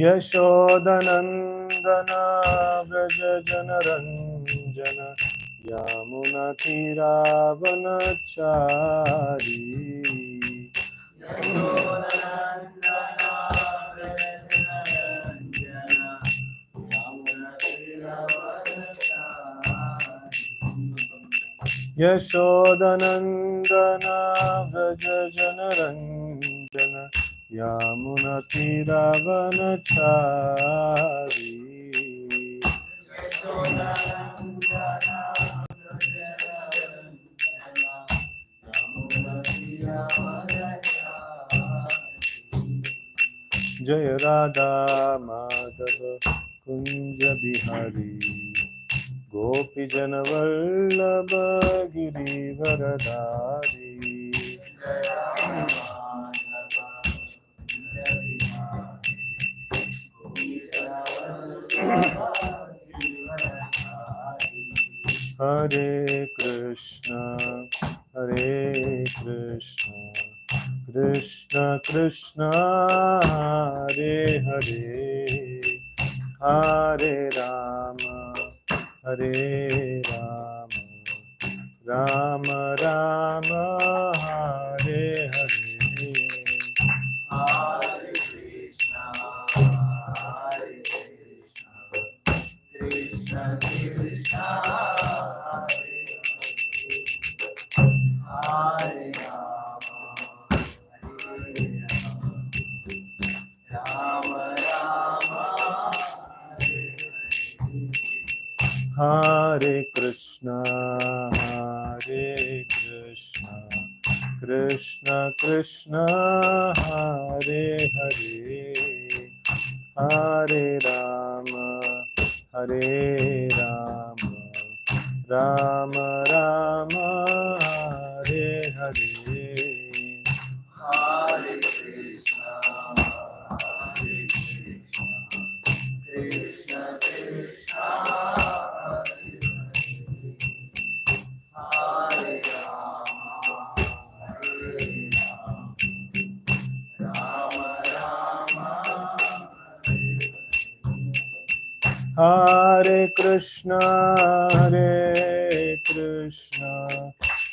यशोदनन्दन व्रज जनरञ्जन यामुनतीरावनचारी यशोदनन्दन व्रज जनरञ्जन यामुनतीरावनचारी जय राधा माधव कुंज बिहारी गोपी जन वल्लभ गिरिवरधारी हरे कृष्ण कृष्ण कृष्ण हरे हरे हरे राम राम राम हरे हरे हरे कृष्ण कृष्ण कृष्ण हरे हरे हरे राम राम राम हरे हरे हरे कृष्ण कृष्ण कृष्ण हरे राम राम राम हरे कृष्ण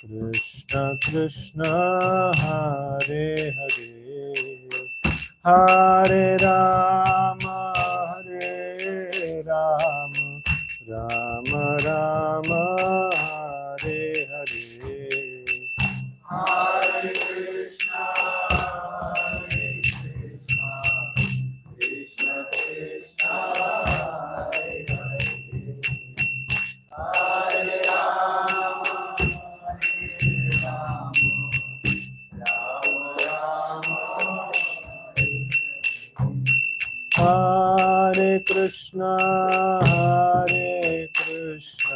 कृष्ण कृष्ण हरे हरे हरे राम राम राम हरे हरे हरे कृष्ण कृष्ण कृष्ण हरे हरे हरे राम राम हरे कृष्ण कृष्ण कृष्ण हरे हरे हरे राम राम राम हरे हरे हरे कृष्ण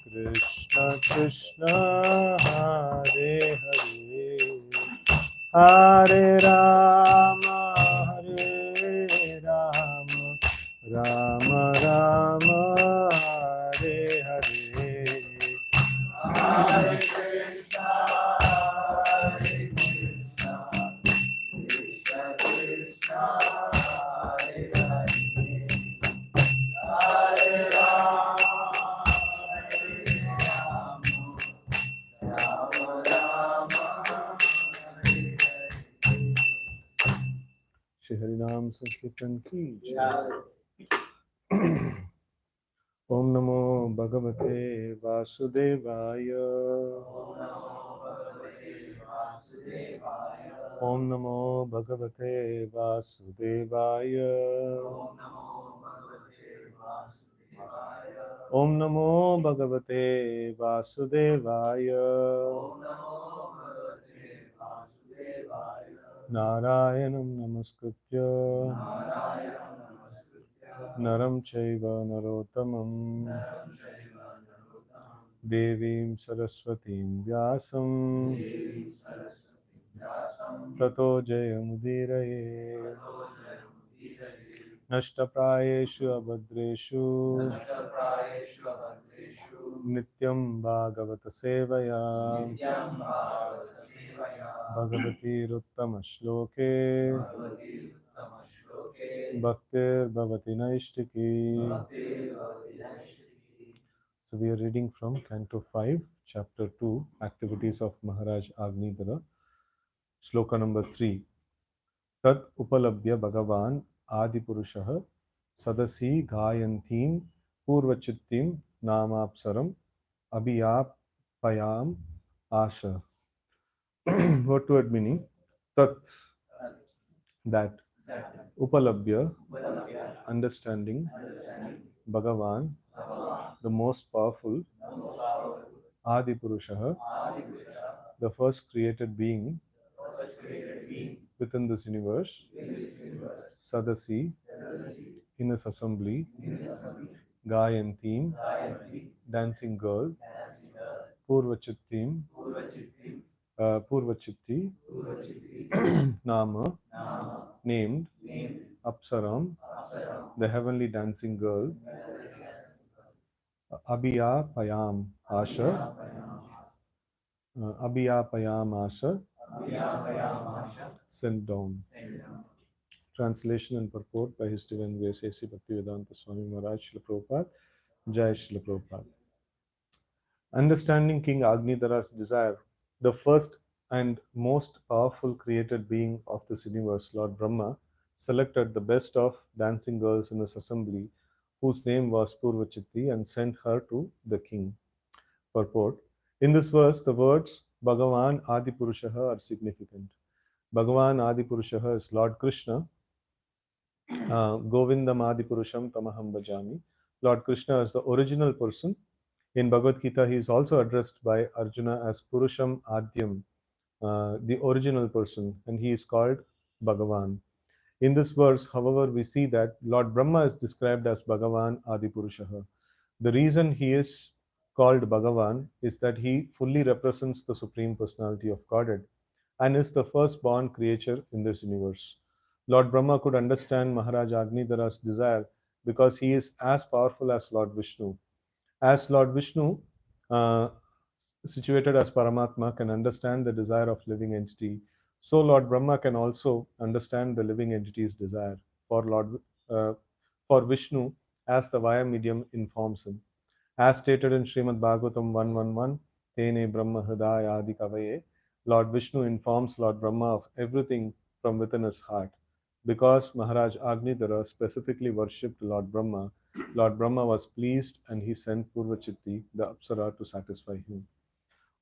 कृष्ण कृष्ण हरे हरे हरे राम राम राम हरे हरे। श्री हरिनाम संकीर्तन की जय। ओम नमो भगवते वासुदेवाय ओम नमो भगवते वासुदेवाय ओम नमो भगवते वासुदेवाय नारायणं नमस्कृत्य नरं चैव नरोत्तमं देवीं सरस्वतीं व्यासं ततो जयमुदीरये। नष्टप्रायेषु अभद्रेषु नित्यं भागवत सेवया भगवतीरुत्तमश्लोके भक्तिर्भवति नैष्टिकी. So we are reading from Canto 5, Chapter 2, Activities of Maharaj Agnidhara, Shloka number 3. Tat upalabhya bhagavan adipurushah sadasi gayantim purvachittim namapsaram abhiyapayam asha. What word meaning? Tat, that. Upalabhya, understanding. Bhagavan, the most powerful. Adipurusha, the first created being within this universe. Sadasi, in his assembly. Gayantim, dancing girl. Purvachittim, Purvachitti, Nama, named. Apsaram, the heavenly dancing girl. Abhiyapayam, Asha. Abhiyapayam Asha, sent down. Translation and purport by His Divine Grace A.C. Bhaktivedanta Swami Maharaj Srila Prabhupada. Jai Srila Prabhupada. Understanding King Agnidhara's desire, the first and most powerful created being of this universe, Lord Brahma, selected the best of dancing girls in his assembly, whose name was Purvachitti, and sent her to the king. Purport. In this verse, the words Bhagavan Adipurushaha are significant. Bhagavan Adipurushaha is Lord Krishna. Govindam Adipurusham Tamaham Bhajami. Lord Krishna is the original person. In Bhagavad Gita, he is also addressed by Arjuna as Purusham Adyam, the original person, and he is called Bhagavan. In this verse, however, we see that Lord Brahma is described as Bhagavan Adipurushaha. The reason he is called Bhagavan is that he fully represents the Supreme Personality of Godhead and is the firstborn creature in this universe. Lord Brahma could understand Maharaj Agnidhara's desire because he is as powerful as Lord Vishnu. As Lord Vishnu, uh, situated as Paramatma, can understand the desire of living entity, so Lord Brahma can also understand the living entity's desire. For uh, for Vishnu, as the vaya medium informs him. As stated in Srimad Bhagavatam 111, Tene Brahma Hridaya Adi Kavaye, Lord Vishnu informs Lord Brahma of everything from within his heart. Because Maharaj Agnidhara specifically worshipped Lord Brahma was pleased and he sent Purvachitti, the Apsara, to satisfy him.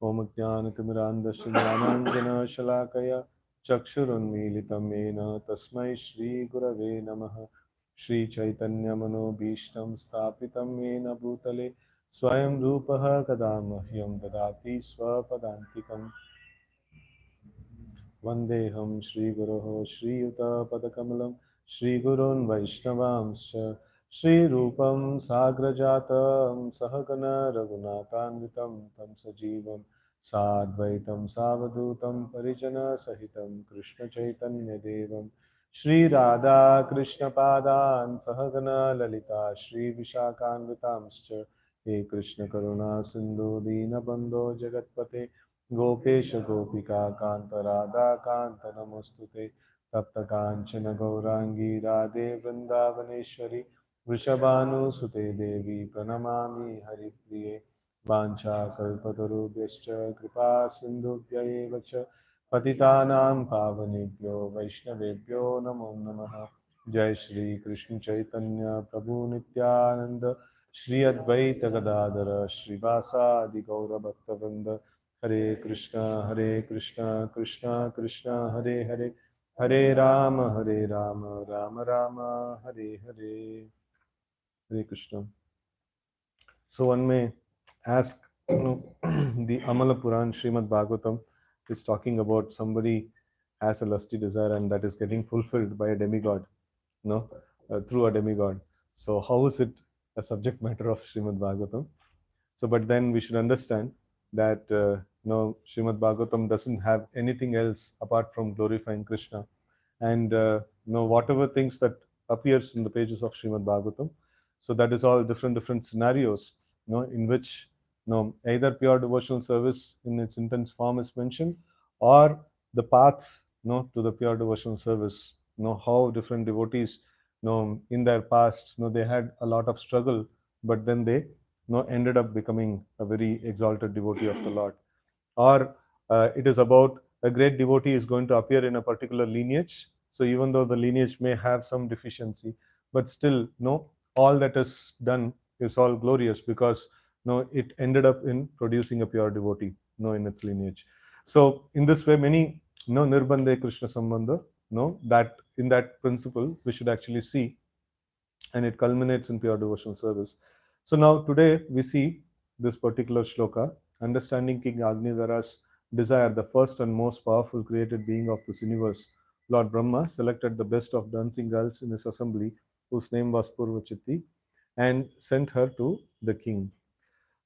Om Jnanatimirandasya Jnananjana Shalakaya Chakshurunmilitam Mena Tasmai Shri Gurave Namaha Shri Chaitanya Manobhishtam Stapitam Mena Bhutale Swayam Rupaha Kadamahyam Dadati Swapadantikam Vandeham Shri Guruho Shri Yuta Padakamalam Shri Gurun Vaishnavamscha Shri Rupam Sagrajatam Sahagana Raghunatanvitam Tam Sajivam Sadvaitam Savadutam Parijana Sahitam Krishna Chaitanya Devam Shri Radha Krishna Padan Sahagana Lalita Shri Vishakhanvitamscha He Krishna Karuna Sindhu Dina Bandho Jagatpate Gopesh गोपिका कांत राधा कांत नमस्तुते तप्त कांचन गौरांगी राधे वृंदावनेश्वरी वृषभानुसुते देवी प्रणमामि हरिप्रिये वाञ्छाकल्पतरुभ्यश्च कृपा सिन्धुभ्य एव च पतितानां पावनेभ्यो वैष्णवेभ्यो नमो नमः जय श्री कृष्ण चैतन्य प्रभु Nityanand Shri Advaita Gadadhar श्रीवासादि गौरभक्तवृंद Hare Krishna, Krishna Krishna, Hare Hare, Hare Rama, Rama Rama, Hare Hare. Hare Krishna. So one may ask, the Amala Puran, Srimad Bhagavatam, is talking about somebody has a lusty desire and that is getting fulfilled by a demigod, through a demigod. So how is it a subject matter of Srimad Bhagavatam? So, but then we should understand that Srimad Bhagavatam doesn't have anything else apart from glorifying Krishna, and whatever things that appears in the pages of Srimad Bhagavatam. So that is all different scenarios, in which either pure devotional service in its intense form is mentioned, or the path to the pure devotional service. How different devotees, in their past, they had a lot of struggle, but then they ended up becoming a very exalted devotee of the Lord. Or it is about a great devotee is going to appear in a particular lineage. So even though the lineage may have some deficiency, but still, all that is done is all glorious, because it ended up in producing a pure devotee, in its lineage. So in this way, many nirbandhe Krishna sambandha, that in that principle we should actually see, and it culminates in pure devotional service. So now today we see this particular shloka, understanding King Agnidhara's desire, the first and most powerful created being of this universe. Lord Brahma selected the best of dancing girls in his assembly, whose name was Purvachitti, and sent her to the king.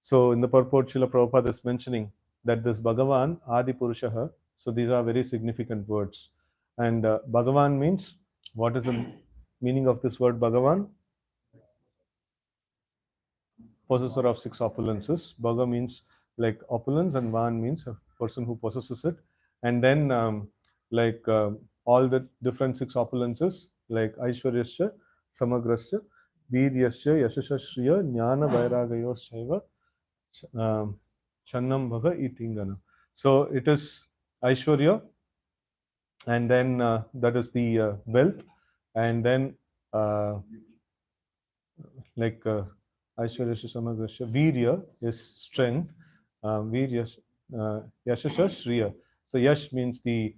So in the purport, Srila Prabhupada is mentioning that this Bhagavan, Adi Purushaha, so these are very significant words. And Bhagavan means, what is the meaning of this word Bhagavan? Possessor of six opulences. Bhaga means like opulence, and Van means a person who possesses it. And then like all the different six opulences, like Aishwaryasya, Samagrasya, Viryasya, Yashashashriya, Jnana Vairagayo Shaiva, Channam Bhaga Itingana. So it is Aishwarya, and then that is the wealth, and then like Aishwarya Samagrasya, Virya is strength, Virya, Yashasha Shriya. So Yash means the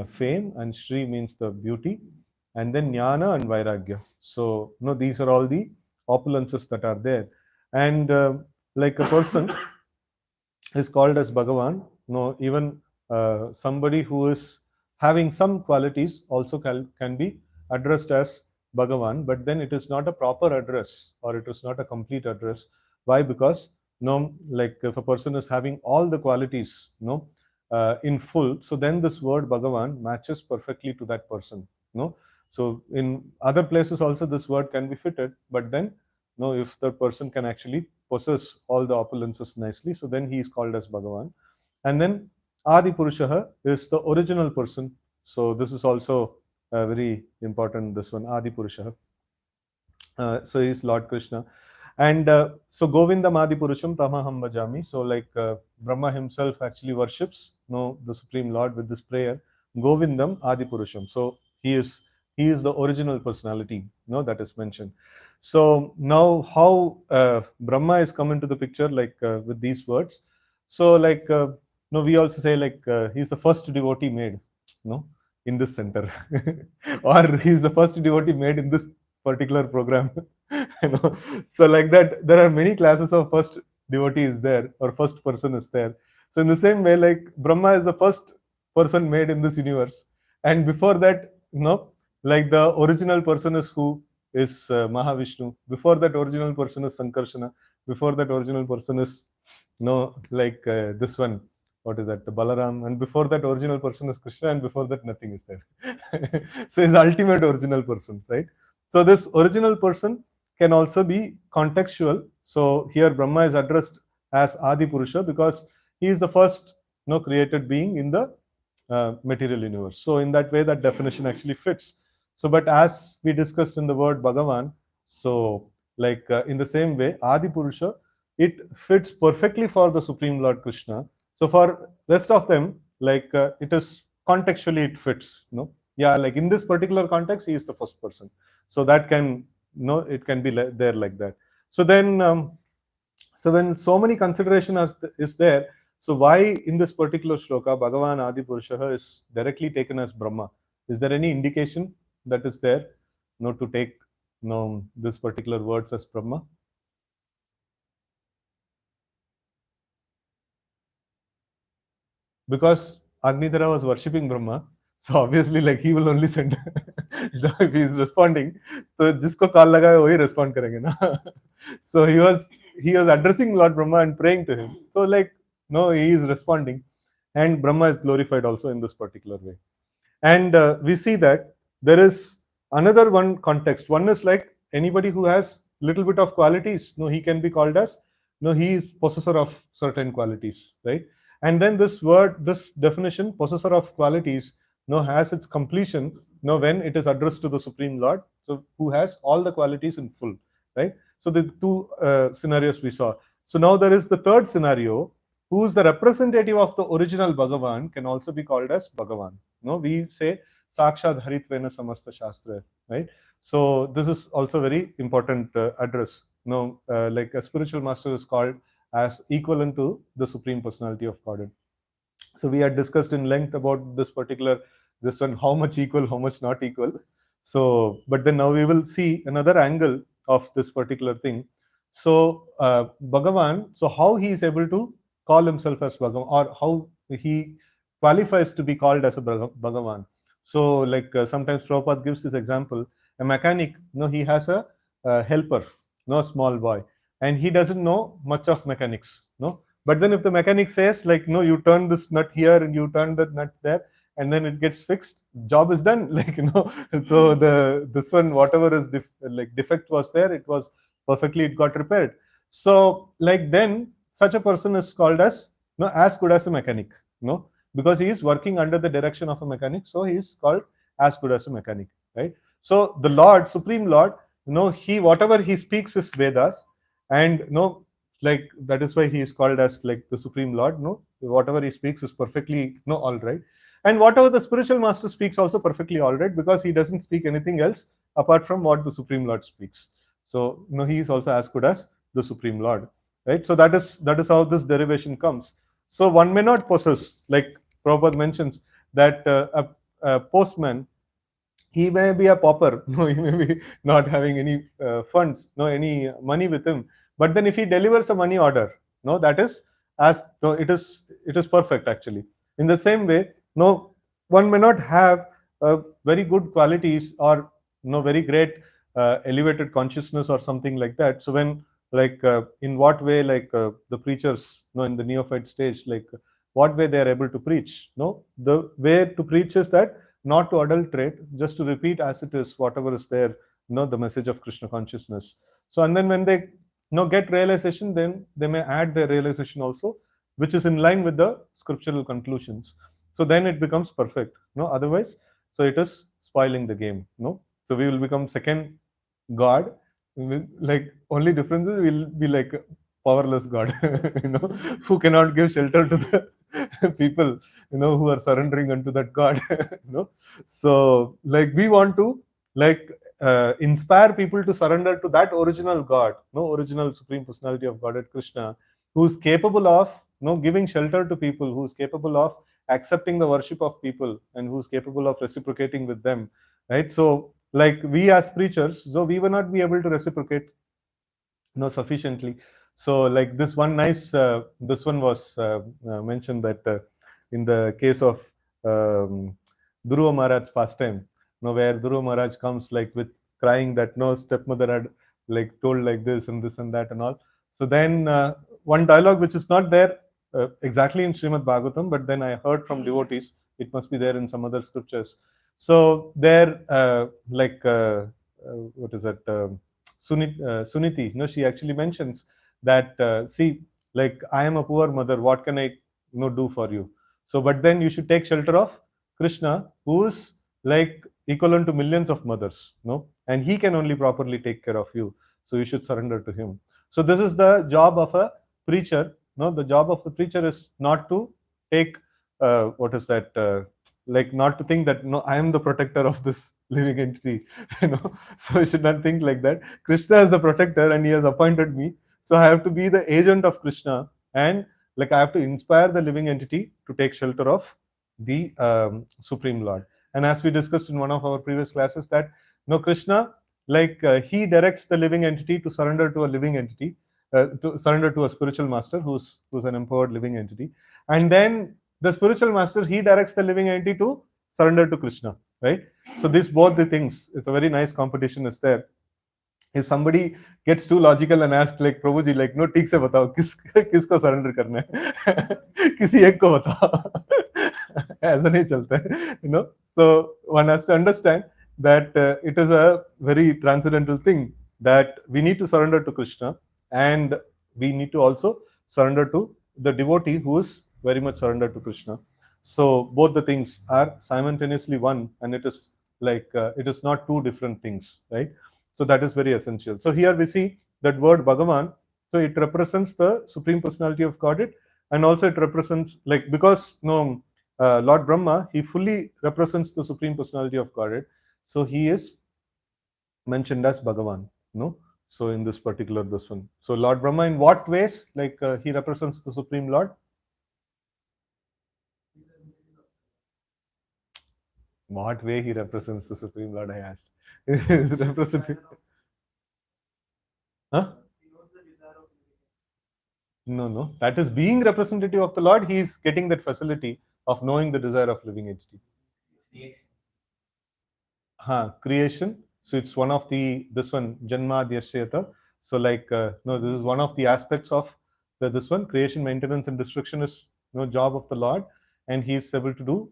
fame, and Shri means the beauty, and then Jnana and Vairagya. So these are all the opulences that are there. And like a person is called as Bhagavan, even somebody who is having some qualities also can be addressed as Bhagavan, but then it is not a proper address, or it is not a complete address. Why? Because like if a person is having all the qualities, in full, so then this word Bhagavan matches perfectly to that person. So in other places also this word can be fitted, but then if the person can actually possess all the opulences nicely, so then he is called as Bhagavan. And then Adi Purushaha is the original person. So this is also very important, this one, Adi Purushaha. So he is Lord Krishna. And so Govindam Adi Purusham Tamaham Bhajami. So like Brahma himself actually worships the Supreme Lord with this prayer, Govindam Adi Purusham. So he is the original personality, that is mentioned. So now how Brahma is come into the picture, like with these words. So like we also say like he's the first devotee made, in this center, or he's the first devotee made in this particular program. So like that, there are many classes of first devotee is there, or first person is there. So in the same way, like Brahma is the first person made in this universe, and before that, like the original person is who is Mahavishnu. Before that original person is Sankarshana. Before that original person is like this one, what is that, the Balaram, and before that original person is Krishna, and before that nothing is there. So he's the ultimate original person, right? So this original person can also be contextual. So here Brahma is addressed as Adi Purusha because he is the first created being in the material universe. So in that way, that definition actually fits. So but as we discussed in the word Bhagavan, so like in the same way, Adi Purusha, it fits perfectly for the Supreme Lord Krishna. So for rest of them, like it is contextually it fits. Yeah, like in this particular context, he is the first person. So that can it can be there like that. So then so when so many consideration is there, so why in this particular shloka Bhagavan Adi Purusha is directly taken as Brahma? Is there any indication that is there to take this particular words as Brahma? Because Agnidhara was worshipping Brahma, so obviously like he will only send if he is responding, so jisko call laga hai wahi respond karenge na. So he was addressing Lord Brahma and praying to him, so like no, he is responding, and Brahma is glorified also in this particular way. And we see that there is another one context. One is like anybody who has little bit of qualities, no, he can be called as, no, he is possessor of certain qualities, right? And then this word, this definition, possessor of qualities, no, has its completion, no, when it is addressed to the Supreme Lord, so who has all the qualities in full, right? So the two scenarios we saw. So now there is the third scenario, who is the representative of the original Bhagavan, can also be called as Bhagavan. No, we say Sakshat Haritvena Samasta Shastra, right? So this is also very important address. No, like a spiritual master is called as equivalent to the Supreme Personality of Godhead. So we had discussed in length about this particular, this one, how much equal, how much not equal. So, but then now we will see another angle of this particular thing. So Bhagavan, so how he is able to call himself as Bhagavan, or how he qualifies to be called as a Bhagavan. So like sometimes Prabhupada gives this example, a mechanic, he has a helper, no, small boy, and he doesn't know much of mechanics, no. But then if the mechanic says like, no, you turn this nut here and you turn that nut there, and then it gets fixed, job is done. Like, so this one, whatever is like defect was there, it was perfectly, it got repaired. So like then such a person is called as, as good as a mechanic, because he is working under the direction of a mechanic, so he is called as good as a mechanic, right? So the Lord, Supreme Lord, he, whatever he speaks is Vedas, and like that is why he is called as like the Supreme Lord. No, whatever he speaks is perfectly all right, and whatever the spiritual master speaks also perfectly all right, because he doesn't speak anything else apart from what the Supreme Lord speaks. So he is also as good as the Supreme Lord, right? So that is how this derivation comes. So one may not possess, like Prabhupada mentions, that a postman, he may be a pauper, he may be not having any funds, any money with him, but then if he delivers a money order, that is as, it is perfect actually. In the same way, one may not have very good qualities, or very great elevated consciousness or something like that. So when, like in what way, like the preachers, in the neophyte stage, like what way they are able to preach, the way to preach is that not to adulterate, just to repeat as it is whatever is there, the message of Krishna consciousness. So and then when they get realization, then they may add their realization also, which is in line with the scriptural conclusions. So then it becomes perfect. Otherwise, so it is spoiling the game. So we will become second God. Like only difference is we'll be like powerless God, who cannot give shelter to the people, who are surrendering unto that God. So like we want to like inspire people to surrender to that original God, original Supreme Personality of Godhead Krishna, who is capable of giving shelter to people, who is capable of accepting the worship of people, and who is capable of reciprocating with them, right? So like we as preachers, so we will not be able to reciprocate sufficiently. So like this one nice this one was mentioned that in the case of Dhruva Maharaj's pastime, where Dhruva Maharaj comes like with crying that no stepmother had like told like this and that and all. So then one dialogue which is not there exactly in Srimad Bhagavatam, but then I heard from devotees, it must be there in some other scriptures. So there what is that Suniti, she actually mentions that see, like I am a poor mother, what can I do for you? So but then you should take shelter of Krishna, who is like equivalent to millions of mothers, and he can only properly take care of you, so you should surrender to him. So this is the job of a preacher. The job of the preacher is not to take what is that like not to think that I am the protector of this living entity. So you should not think like that. Krishna is the protector and he has appointed me, so I have to be the agent of Krishna, and like I have to inspire the living entity to take shelter of the Supreme Lord. And as we discussed in one of our previous classes, that Krishna, like he directs the living entity to surrender to a living entity, to surrender to a spiritual master who's an empowered living entity, and then the spiritual master, he directs the living entity to surrender to Krishna, right? So these both the things, it's a very nice competition is there. If somebody gets too logical and asks like Prabhuji, like no, ठीक से बताओ किसको surrender करना है, किसी एक को बताओ. ऐसा नहीं चलता है, So one has to understand that it is a very transcendental thing that we need to surrender to Krishna, and we need to also surrender to the devotee who is very much surrendered to Krishna. So both the things are simultaneously one, and it is like it is not two different things, right? So that is very essential. So here we see that word Bhagavan. So it represents the supreme personality of Godhead, and also it represents, like, because no, Lord Brahma, he fully represents the supreme personality of Godhead. So he is mentioned as Bhagavan. No, so in this particular this one. So Lord Brahma, in what ways, like he represents the supreme Lord? What way he represents the supreme Lord? I asked. Is representing? Huh? No, no. That is being representative of the Lord. He is getting that facility of knowing the desire of living HD. Creation. So it's one of the this one Janma Dyasyata. So like no, this is one of the aspects of this one creation, maintenance, and destruction is job of the Lord, and he is able to do.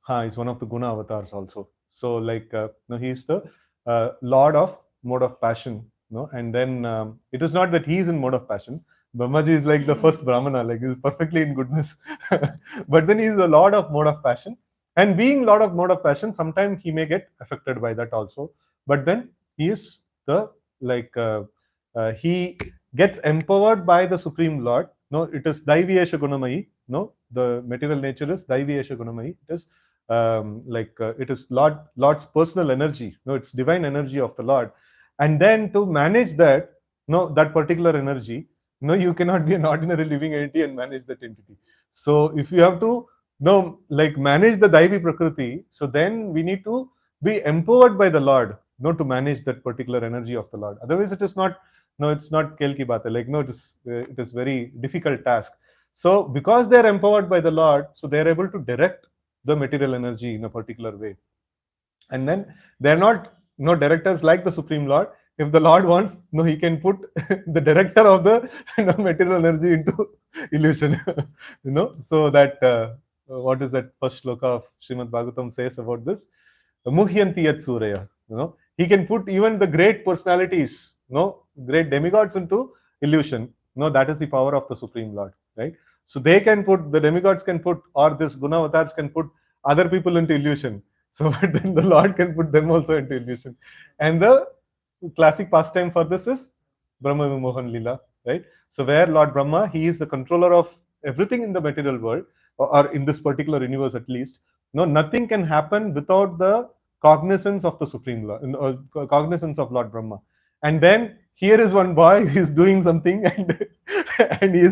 He's one of the Guna avatars also. So like no, he is the Lord of mode of passion. No, and then it is not that he is in mode of passion. Brahmaji is like the first Brahmana, like he's perfectly in goodness. But then he is the Lord of mode of passion. And being Lord of mode of passion, sometimes he may get affected by that also. But then he is the like he gets empowered by the Supreme Lord. No, it is Daiviyesha Gunamayi. No, the material nature is Daiviyesha Gunamayi. It is it is Lord's personal energy. No, it's divine energy of the Lord. And then to manage that, no, that particular energy, no, you cannot be an ordinary living entity and manage that entity. So if you have to no, like manage the Daivi Prakriti, so then we need to be empowered by the Lord, no, to manage that particular energy of the Lord. Otherwise, it is not, no, it's not kel ki baat hai. Like, no, it is very difficult task. So because they are empowered by the Lord, so they are able to direct the material energy in a particular way. And then they are not no directors like the Supreme Lord. If the Lord wants, no, he can put the director of the material energy into illusion. So that what is that first shloka of Srimad Bhagavatam says about this? Muhyanti yat surya. He can put even the great personalities, great demigods into illusion. That is the power of the Supreme Lord, right? So they can put, the demigods can put, or this guna avatars can put other people into illusion. So but then the Lord can put them also into illusion. And the classic pastime for this is Brahma Vimohan Lila, right? So where Lord Brahma, he is the controller of everything in the material world, or in this particular universe at least. No, nothing can happen without the cognizance of the Supreme Lord, cognizance of Lord Brahma. And then here is one boy who is doing something, and and he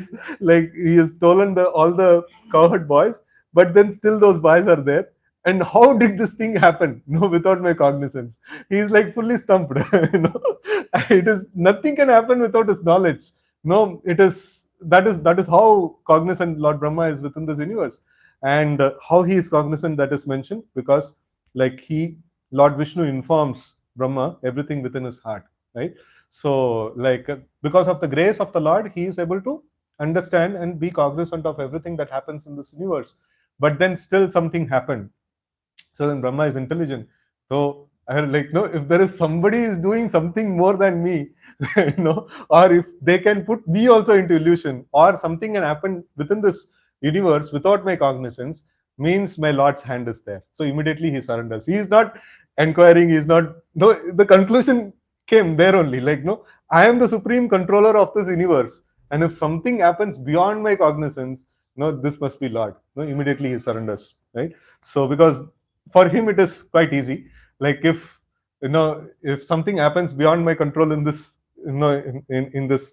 has stolen all the cowherd boys, but then still those boys are there. And how did this thing happen? No, without my cognizance. He's like fully stumped. It is nothing can happen without his knowledge. No, it is that is how cognizant Lord Brahma is within this universe, and how he is cognizant, that is mentioned because like Lord Vishnu informs Brahma everything within his heart, right? So like because of the grace of the Lord, he is able to understand and be cognizant of everything that happens in this universe. But then still something happened. So then Brahma is intelligent. So I had like, no, if there is somebody is doing something more than me, or if they can put me also into illusion, or something can happen within this universe without my cognizance, means my Lord's hand is there. So immediately he surrenders. He is not inquiring, he is not, no, the conclusion came there only. Like, no, I am the supreme controller of this universe. And if something happens beyond my cognizance, no, this must be Lord. No, immediately he surrenders, right? So because for him it is quite easy. Like if something happens beyond my control in this, in this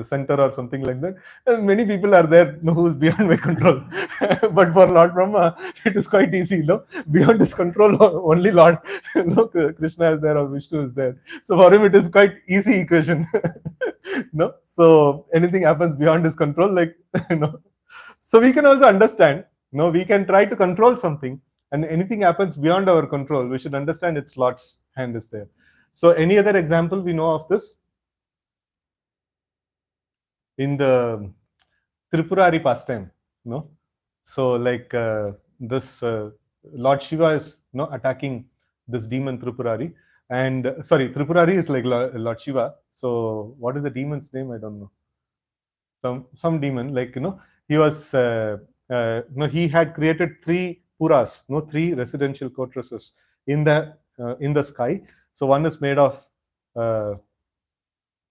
center or something like that, many people are there who is beyond my control. But for Lord Brahma, it is quite easy. Beyond his control, only Lord, Krishna is there or Vishnu is there. So for him, it is quite easy equation. So anything happens beyond his control, like so we can also understand. We can try to control something, and anything happens beyond our control, we should understand it's Lord's hand is there. So any other example we know of this? In the Tripurari pastime, no? So like this Lord Shiva is attacking this demon Tripurari. And sorry, Tripurari is like Lord Shiva. So what is the demon's name? I don't know. Some demon, like, he was he had created three puras, three residential fortresses in the sky. So one is made of uh,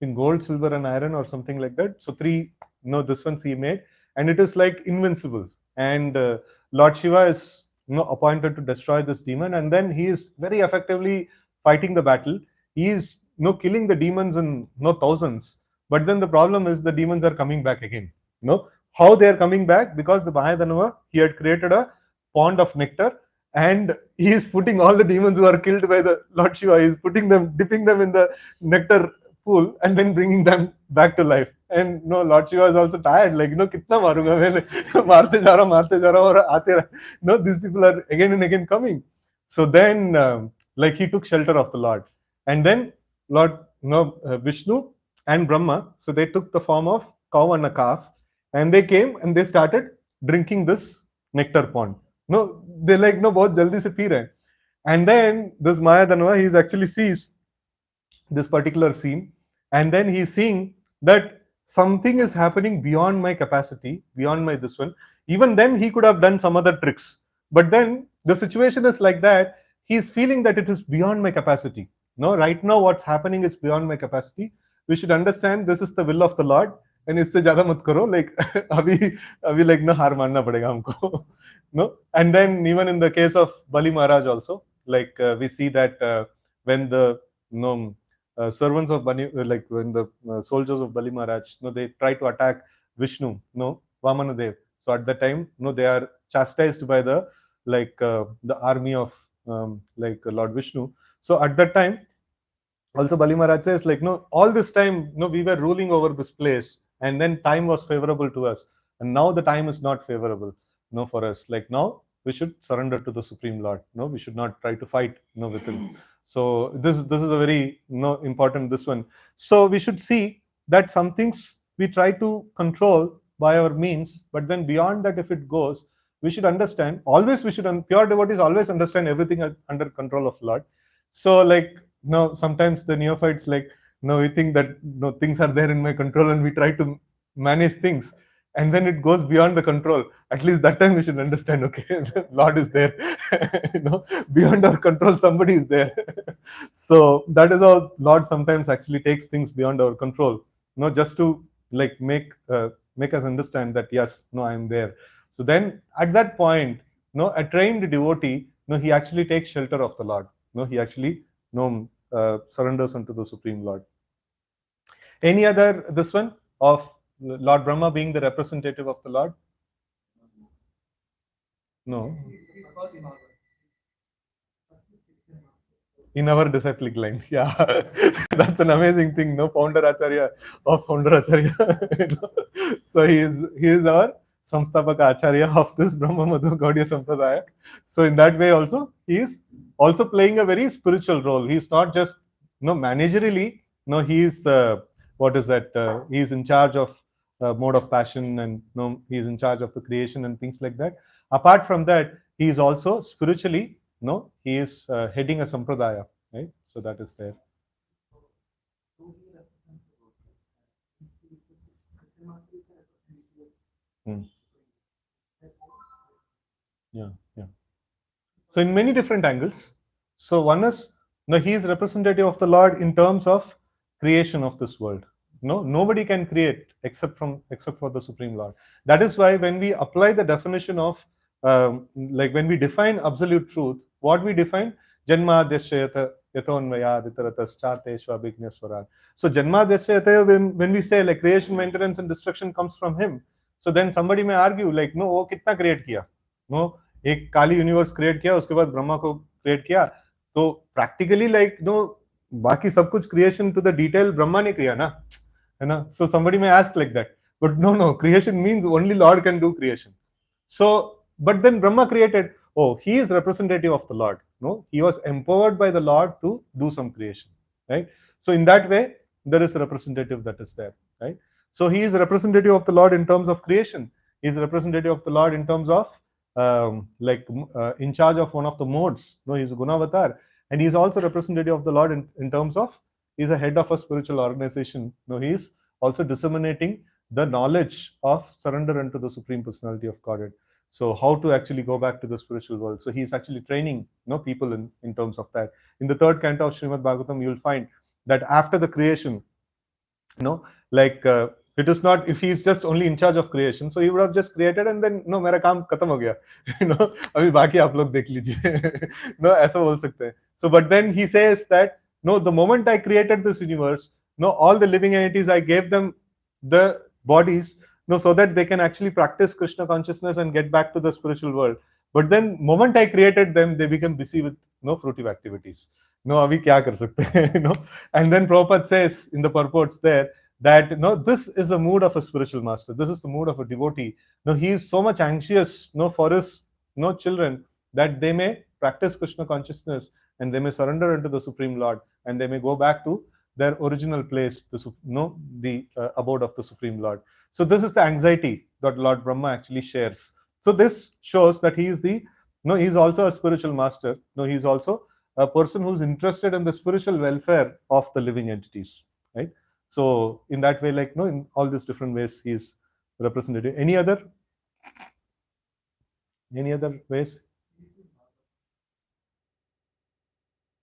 in gold, silver, and iron, or something like that. So three, this one's he made, and it is like invincible. And Lord Shiva is appointed to destroy this demon, and then he is very effectively fighting the battle. He is killing the demons in thousands. But then the problem is the demons are coming back again. How they are coming back? Because the Mahadanava, he had created a pond of nectar, and he is putting all the demons who are killed by the Lord Shiva. He is putting them, dipping them in the nectar pool, and then bringing them back to life. And Lord Shiva is also tired, like, kitna marunga main, marte ja raha, aur aate rahe. These people are again and again coming. So then, like, he took shelter of the Lord, and then Lord, Vishnu and Brahma, so they took the form of cow and a calf, and they came and they started drinking this nectar pond. They're like, bahut jaldi se pee rahe. And then this Maya Danava, he actually sees this particular scene, and then he's seeing that something is happening beyond my capacity, beyond my this one. Even then he could have done some other tricks, but then the situation is like that. He's feeling that it is beyond my capacity. Right now what's happening is beyond my capacity. We should understand this is the will of the Lord, and इससे ज़्यादा मत करो, like अभी like ना हार मानना पड़ेगा हमको. And then even in the case of Bali Maharaj also, like we see that when the servants of Bali, like when the soldiers of Bali Maharaj, they try to attack Vishnu, Vamana Dev. So at that time, they are chastised by the the army of like Lord Vishnu. So at that time, also Bali Maharaj says, like, all this time, we were ruling over this place, and then time was favorable to us, and now the time is not favorable, for us. Like, now we should surrender to the Supreme Lord. We should not try to fight, with him. So this is a very important this one. So we should see that some things we try to control by our means, but then beyond that, if it goes, we should understand. Always we should, pure devotees always understand everything under control of Lord. So like, sometimes the neophytes, like, we think that things are there in my control, and we try to manage things, and then it goes beyond the control. At least that time we should understand, okay, the Lord is there. Beyond our control, somebody is there. So that is how Lord sometimes actually takes things beyond our control, just to like make us understand that yes, I am there. So then at that point, a trained devotee, he actually takes shelter of the Lord. He actually surrenders unto the Supreme Lord. Any other this one of Lord Brahma being the representative of the Lord? No. In our disciplic line, yeah. That's an amazing thing, founder Acharya of Founder Acharya. So he is our Samstapaka Acharya of this Brahma Madhu Gaudiya Sampradaya. So in that way also, he is also playing a very spiritual role. He is not just managerially, he is what is that? He is in charge of mode of passion, and he is in charge of the creation and things like that. Apart from that, he is also spiritually, he is heading a sampradaya, right? So that is there. Yeah. So in many different angles. So one is, he is representative of the Lord in terms of creation of this world. Nobody can create except for the Supreme Lord. That is why when we apply the definition of like when we define absolute truth, what we define, Janma Deshayata Yatonvaya Ditaratas Vigneswarat. So Janma Deshayata, when we say like creation, maintenance, and destruction comes from him. So then somebody may argue like, no, वो कितना create किया? एक काली universe create किया, उसके बाद ब्रह्मा को create किया, तो प्रैक्टिकली लाइक बाकी सब कुछ creation to the detail Brahma ने किया ना, है ना? So somebody may ask like that, but no creation means only lord can do creation. So but then Brahma created, oh, he is representative of the Lord. He was empowered by the Lord to do some creation, right? So in that way, there is a representative that is there, right? So he is a representative of the Lord in terms of creation. He is a representative of the Lord in terms of in charge of one of the modes. He is a Gunavatar, and he's also representative of the Lord in terms of he's a head of a spiritual organization. No, he's also disseminating the knowledge of surrender unto the Supreme Personality of Godhead. So how to actually go back to the spiritual world. So he's actually training people in terms of that. In the third canto of Srimad Bhagavatam, you'll find that after the creation, like it is not, if he's just only in charge of creation, so he would have just created and then no, मेरा काम खत्म हो गया, अभी बाकी आप लोग देख लीजिए, ऐसा बोल सकते हैं. So but then he says that no, the moment I created this universe, all the living entities, I gave them the bodies, so that they can actually practice Krishna consciousness and get back to the spiritual world. But then moment I created them, they become busy with fruitive activities. अभी क्या कर सकते हैं, and then Prabhupada says in the purports there that this is the mood of a spiritual master, this is the mood of a devotee. He is so much anxious for his children that they may practice Krishna consciousness and they may surrender unto the Supreme Lord and they may go back to their original place, the abode of the Supreme Lord. So this is the anxiety that Lord Brahma actually shares. So this shows that he is he's also a spiritual master. He is also a person who's interested in the spiritual welfare of the living entities, right? So in that way, like in all these different ways, he's representative. Any other ways?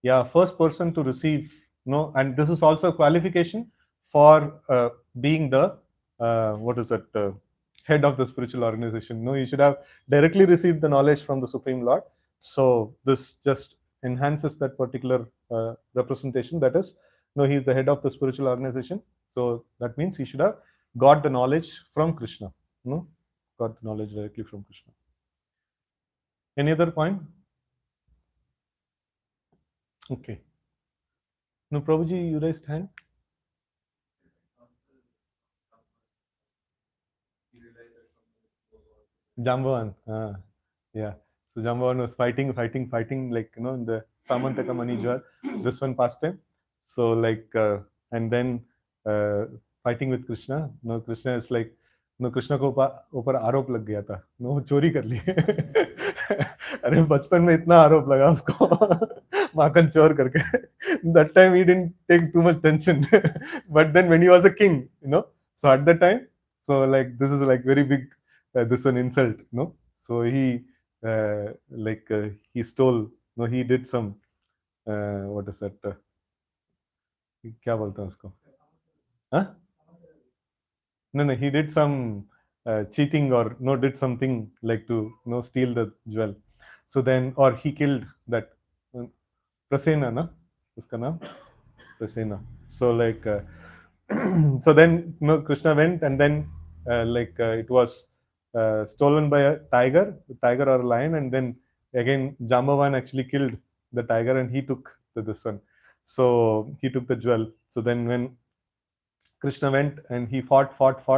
Yeah, first person to receive, and this is also a qualification for being the head of the spiritual organization. You should have directly received the knowledge from the Supreme Lord. So this just enhances that particular representation. That is, he's the head of the spiritual organization. So that means he should have got the knowledge from Krishna. Got the knowledge directly from Krishna. Any other point? Okay. No, Prabhuji, you raised hand. Jambavan. Yeah. So Jambavan was fighting, like, in the Samantaka Manijwar, this one past time. So like, and then fighting with Krishna. Krishna is like, Krishna को ऊपर आरोप लग गया था, चोरी कर लिए. अरे बचपन में इतना आरोप लगा उसको माखन चोर करके. That time he didn't take too much tension, but then when he was a king, so at that time, so like this is like very big, this one insult, so he he stole, he did some what is that, क्या बोलते हैं उसको, huh? No, he did some cheating or did something like to steal the jewel. So then, or he killed that Prasena, na? Uska naam? Prasena. So like, so then Krishna went and then it was stolen by a tiger or a lion, and then again Jambavan actually killed the tiger and he took this one. So he took the jewel. So then when Krishna went and he fought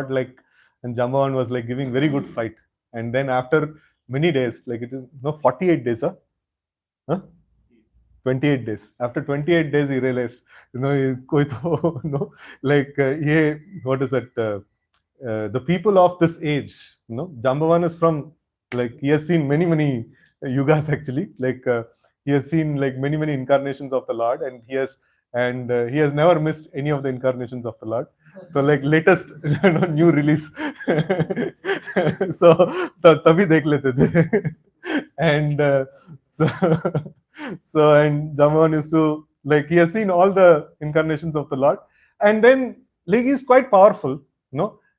like, and Jambavan was like giving very good fight. And then after many days, like it is 48 days, huh? 28 days. After 28 days, he realized, koi to, like, what is that? The people of this age, Jambavan is from, like, he has seen many yugas actually. Like, he has seen like many incarnations of the Lord, and he has never missed any of the incarnations of the Lord. So like latest new release. So तभी देख लेते थे. And so and Jambavan used to, like, he has seen all the incarnations of the Lord, and then like he's quite powerful,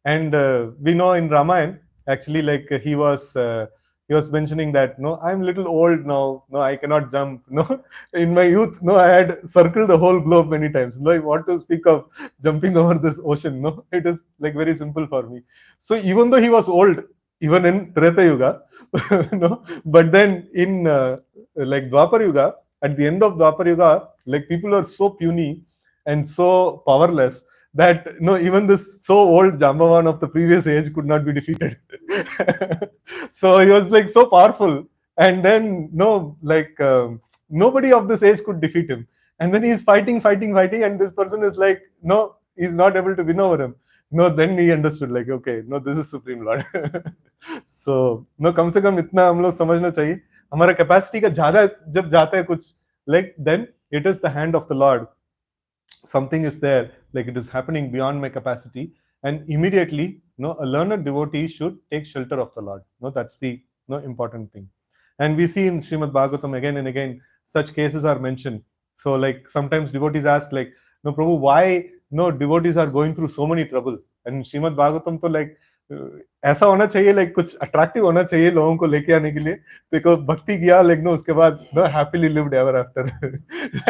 and we know in Ramayana actually, like, he was mentioning that I'm a little old now, I cannot jump, in my youth, I had circled the whole globe many times, I want to speak of jumping over this ocean, it is like very simple for me. So even though he was old, even in Treta Yuga, but then in like Dwapar Yuga, at the end of Dwapar Yuga, like, people are so puny and so powerless that even this so old Jambavan of the previous age could not be defeated. So he was like so powerful, and then nobody of this age could defeat him. And then he's fighting, and this person is like, he's not able to win over him. Then he understood, like, okay, this is Supreme Lord. So कम से कम इतना हम लोग समझना चाहिए, हमारा capacity का ज्यादा जब जाता है कुछ, like then it is the hand of the Lord. Something is there, like it is happening beyond my capacity, and immediately, a learned devotee should take shelter of the Lord. That's the important thing. And we see in Srimad Bhagavatam again and again such cases are mentioned. So like sometimes devotees ask like, no Prabhu, why devotees are going through so many trouble? And Srimad Bhagavatam to like ऐसा होना चाहिए, like कुछ attractive होना चाहिए लोगों को लेके आने के लिए, बिकॉज भक्ति किया लेकिन उसके बाद हैप्पीली लिव्ड एवर आफ्टर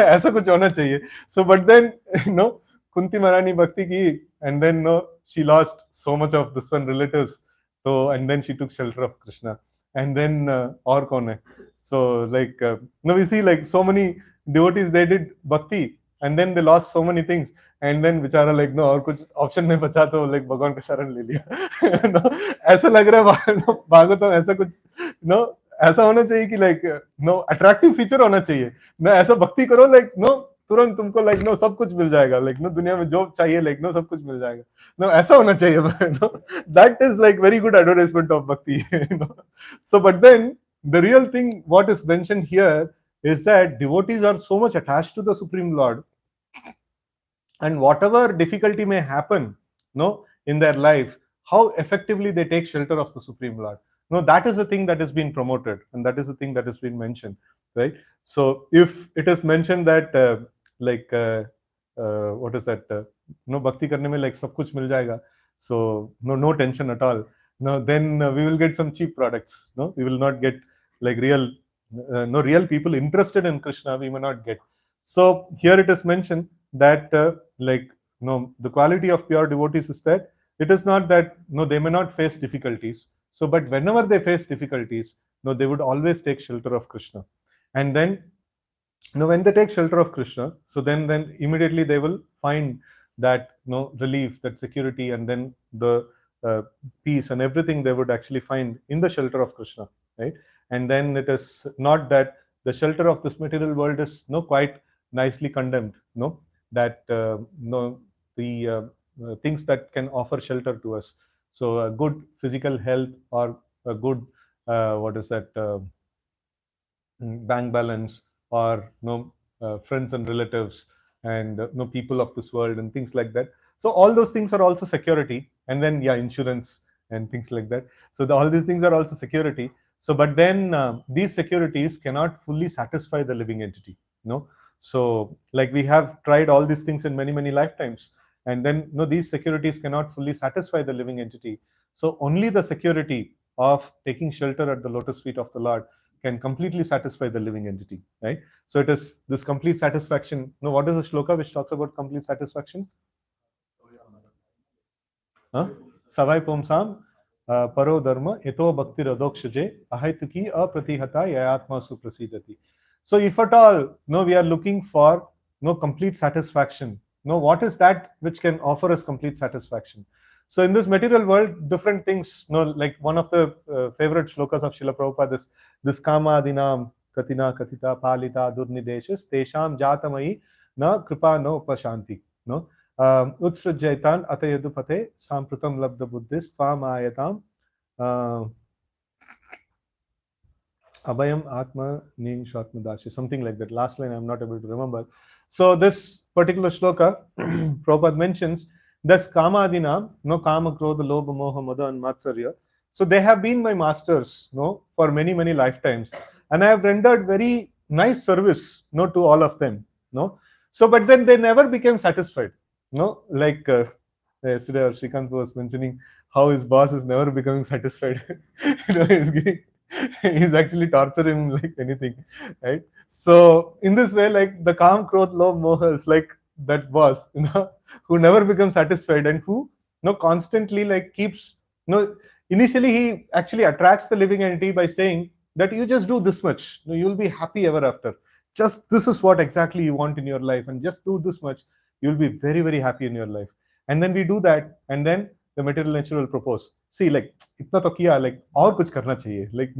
ऐसा कुछ होना चाहिए. So but then Kunti Maharani bhakti ki, and then she lost so much of this one relatives, so and then she took shelter of Krishna, and then aur kaun hai? So like now we see like so many devotees, they did bhakti and then they lost so many things, and then बेचारा like और कुछ option नहीं बचा तो like भगवान का शरण ले लिया. ऐसा लग रहा है भागवत ऐसा कुछ ऐसा होना चाहिए कि like अट्रैक्टिव फीचर होना चाहिए ऐसा भक्ति करो like तुरंत तुमको like सब कुछ मिल जाएगा, like दुनिया में जो चाहिए like सब कुछ मिल जाएगा, ऐसा होना चाहिए. That is like very good advertisement of bhakti. So but then the real thing what is mentioned here is that devotees are so much attached to the Supreme Lord, and whatever difficulty may happen in their life, how effectively they take shelter of the Supreme Lord. That is the thing that has been promoted, and that is the thing that has been mentioned, right? So if it is mentioned that what is that, bhakti karne mein like sab kuch mil jayega, so no tension at all, then we will get some cheap products, we will not get like real real people interested in Krishna, we may not get. So here it is mentioned that the quality of pure devotees is that it is not that they may not face difficulties, so but whenever they face difficulties, they would always take shelter of Krishna. And then when they take shelter of Krishna, so then immediately they will find that relief, that security, and then the peace and everything they would actually find in the shelter of Krishna, right? And then it is not that the shelter of this material world is quite nicely condemned, that the things that can offer shelter to us, so a good physical health or a good what is that bank balance, or friends and relatives, and people of this world and things like that. So all those things are also security, and then insurance and things like that. So all these things are also security. So but then these securities cannot fully satisfy the living entity. So like we have tried all these things in many lifetimes, and then these securities cannot fully satisfy the living entity. So only the security of taking shelter at the lotus feet of the Lord can completely satisfy the living entity, right? So it is this complete satisfaction. What is the shloka which talks about complete satisfaction? Savai Pomsam Paro Dharma Eto Bhakti Radokshje Ahaituki Apratihata Yayatma Suprasidati. So if at all we are looking for complete satisfaction, what is that which can offer us complete satisfaction? So in this material world, different things, like one of the favorite shlokas of Srila Prabhupada is this kama adinam katina katita palita durnideshas tesham jatamai na kripa no pashanti. Utsrajaitan atayadupate samprutam labda buddhis tvamayatam Abhayam Atma Ning Shatmadashi, something like that. Last line I'm not able to remember. So this particular shloka, Prabhupada mentions this Kama Adinam, Kama Krodha Lobha Moha Mada and Matsarya. So they have been my masters, for many lifetimes, and I have rendered very nice service, to all of them, So but then they never became satisfied, like yesterday Shrikant was mentioning how his boss is never becoming satisfied. He's actually torturing him like anything, right? So in this way, like the Kam, Krodh, Lobh, Moha is like that boss, who never becomes satisfied, and who constantly like keeps initially he actually attracts the living entity by saying that you just do this much, you'll be happy ever after. Just this is what exactly you want in your life, and just do this much, you'll be very happy in your life. And then we do that, and then the material nature will propose, see like इतना तो किया, like और कुछ करना चाहिए, like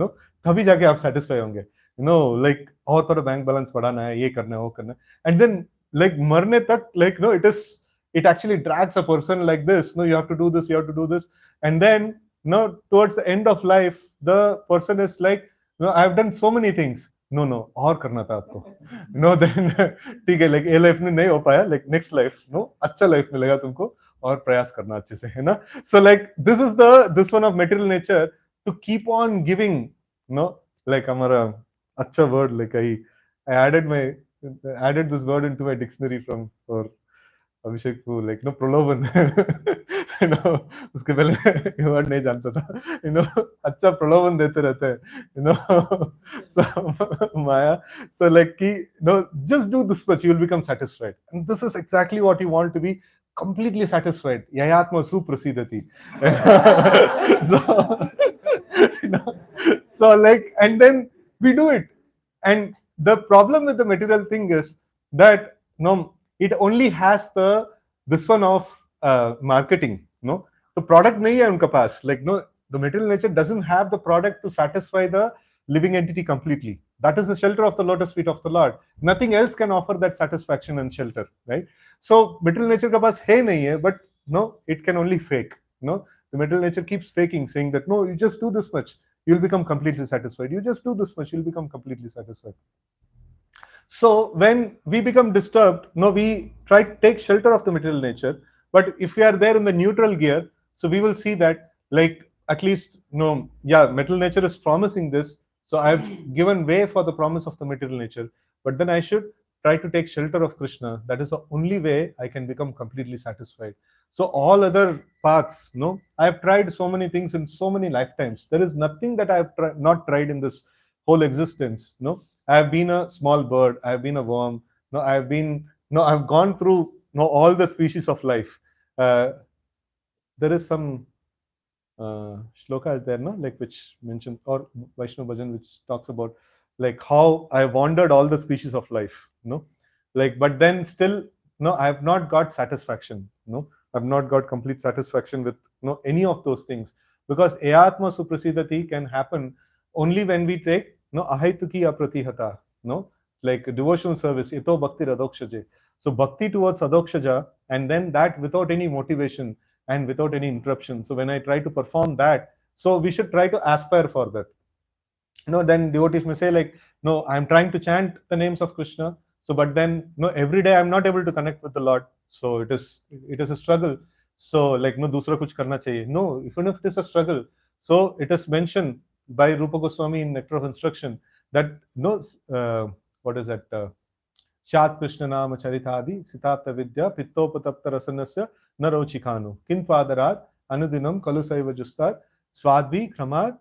तभी जाके आप satisfy होंगे, like और थोड़ा बैंक बैलेंस बढ़ाना है, ये करना है, वो करना है. And then like मरने तक like it actually drags a person like this, you have to do this, you have to do this, and then towards the end of life the person is like, I've done so many things, no no और करना था आपको, no then ठीक है, like ये life में नहीं हो पाया, लाइक नेक्स्ट लाइफ नो अच्छा लाइफ मिलेगा तुमको, और प्रयास करना अच्छे से, है ना. So like this one of material nature to keep on giving, no, like हमारा अच्छा word, like I added this word into my dictionary from for Abhishek को, लाइक नो प्रलोभन, यू नो, उसके पहले ये वर्ड नहीं जानता था, यू नो, अच्छा प्रलोभन देते रहते हैं, you know. So maya, so like कि no, just do this much, you will become satisfied, and this is exactly what you want to be, completely satisfied. Yayatma suprasidati. So, you know, so like, and then we do it. And the problem with the material thing is that no, it only has the this one of marketing. No, the product nahi hai unka paas. Like no, the material nature doesn't have the product to satisfy the living entity completely. That is the shelter of the lotus feet of the Lord. Nothing else can offer that satisfaction and shelter, right? So material nature ka paas hai nahi hai, but no, it can only fake. No, the material nature keeps faking, saying that no, you just do this much, you'll become completely satisfied. You just do this much, you'll become completely satisfied. So when we become disturbed, no, we try to take shelter of the material nature. But if we are there in the neutral gear, so we will see that, like, at least, no, yeah, material nature is promising this. So I've given way for the promise of the material nature. But then I should try to take shelter of Krishna. That is the only way I can become completely satisfied. So all other paths, no, I've tried so many things in so many lifetimes. There is nothing that I've not tried in this whole existence. No, I've been a small bird. I've been a worm. No, I've been. No, I've gone through. No, all the species of life. There is some shloka is there, no, like which mentioned, or Vaishnava Bhajan, which talks about like how I wandered all the species of life. No, like, but then still, no, I have not got satisfaction. No, I've not got complete satisfaction with no any of those things, because Ayatma Suprasidati can happen only when we take no ahaituki apratihata, no, like devotional service, ito bhakti radokshaje. So bhakti towards adokshaja, and then that without any motivation and without any interruption. So when I try to perform that, so we should try to aspire for that. No, then devotees may say like, no, I'm trying to chant the names of Krishna. So, but then no, every day I'm not able to connect with the Lord. So it is a struggle. So like no, दूसरा कुछ करना चाहिए. No, even if it is a struggle, so it is mentioned by Rupa Goswami in Nectar of Instruction that no, what is that? Shat Krishna Nama Charitadi Sitapta Vidya Pittopatapta Rasanasya Narochikanu Kintvadarat Anudinam Kalusaiva Justar Swadvi Kramad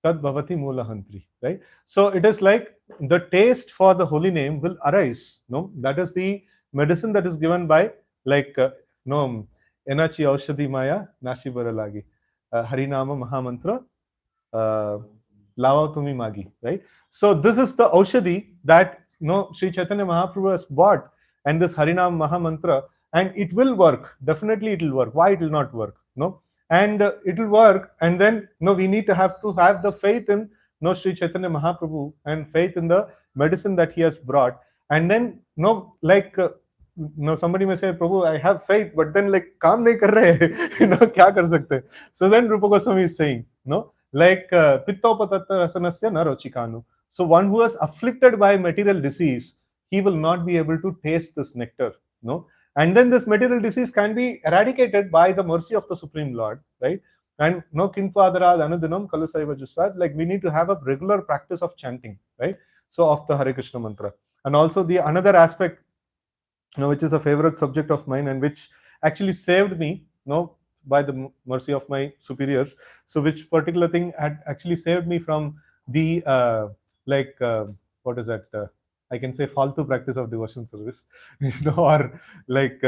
Tad Bhavati Mulahantri. Right? So it is like the taste for the holy name will arise. No, that is the medicine that is given by like no Enachi Aushadhi Maya Nashi Baralagi Harinama Mahamantra Lava Tumi Magi. Right? So this is the Aushadhi that no Sri Chaitanya Mahaprabhu has bought, and this Harinam Mahamantra, and it will work. Definitely it will work. Why it will not work? No, and it will work, and then no, we need to have the faith in no Sri Chaitanya Mahaprabhu and faith in the medicine that he has brought, and then no, like no, somebody may say, Prabhu, I have faith, but then like काम नहीं कर रहे, you know, क्या कर सकते? So then Rupa Goswami is saying, no, like pittopatatta rasanasya narochikanu. So one who is afflicted by material disease, he will not be able to taste this nectar. No, and then this material disease can be eradicated by the mercy of the Supreme Lord, right? And no kintvadara anudinam kalusaiva jusad. Like we need to have a regular practice of chanting, right? So of the Hare Krishna mantra, and also the another aspect, which is a favorite subject of mine and which actually saved me, by the mercy of my superiors. So which particular thing had actually saved me from the like what is that? I can say faltu practice of devotion service, or like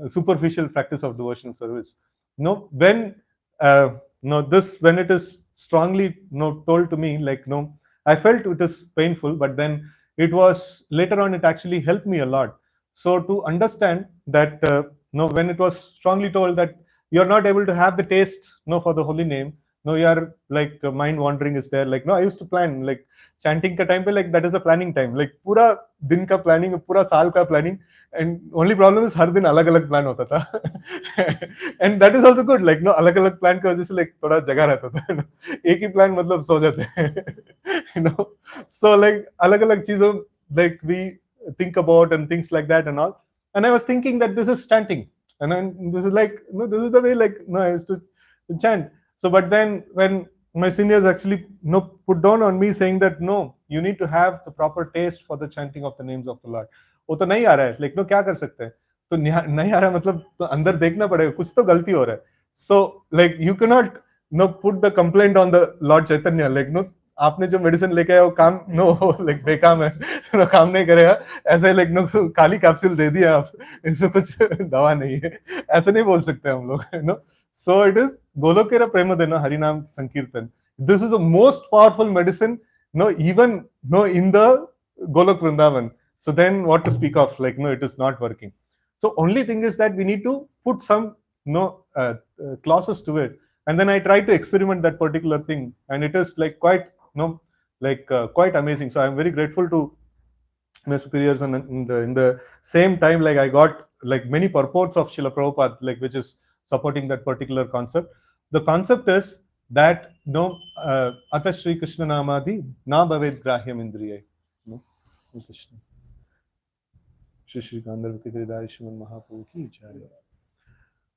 superficial practice of devotion service. When this when it is strongly told to me, like I felt it is painful, but then it was later on it actually helped me a lot. So to understand that when it was strongly told that you're not able to have the taste for the holy name, no, your like mind wandering is there. Like no, I used to plan like chanting ka time pe, like that is a planning time. Like पूरा दिन का planning, पूरा साल का planning, and only problem is हर दिन अलग अलग plan होता था. And that is also good. Like no, अलग अलग plan की वजह से like थोड़ा जगह रहता था. एक ही plan मतलब सो जाते हैं. You know, so like अलग अलग चीजों like we think about and things like that and all. And I was thinking that this is chanting, and then this is like no, this is the way like no, I used to chant. So but then when my seniors actually no put down on me saying that no, you need to have the proper taste for the chanting of the names of the Lord. वो तो नहीं आ रहा है, like no, क्या कर सकते हैं? तो नहीं आ रहा मतलब तो अंदर देखना पड़ेगा, कुछ तो गलती हो रहा है. So like you cannot no put the complaint on the Lord Chaitanya, like no, आपने जो मेडिसिन लेके आया वो काम नो लाइक बेकाम है, नो काम नहीं करेगा. ऐसे लाइक नो खाली कैप्सूल दे दिया आप, इसमें कुछ दवा नहीं है, ऐसे नहीं बोल सकते हम लोग. No, so it is Golokera Premadena Harinam Sankirtan. This is the most powerful medicine, no, even no in the Golok Vrindavan. So then what to speak of? Like, no, it is not working. So only thing is that we need to put some no clauses to it. And then I try to experiment that particular thing, and it is like quite no like quite amazing. So I'm very grateful to my superiors, and in the same time, like I got like many purports of Srila Prabhupada, like which is supporting that particular concept. The concept is that no Ata Shri Krishna Namadi na bhaved grahyam indriya. No, Krishna. Shri Shri Gandharva Kidridari Shriman Mahaprabhu ki jai.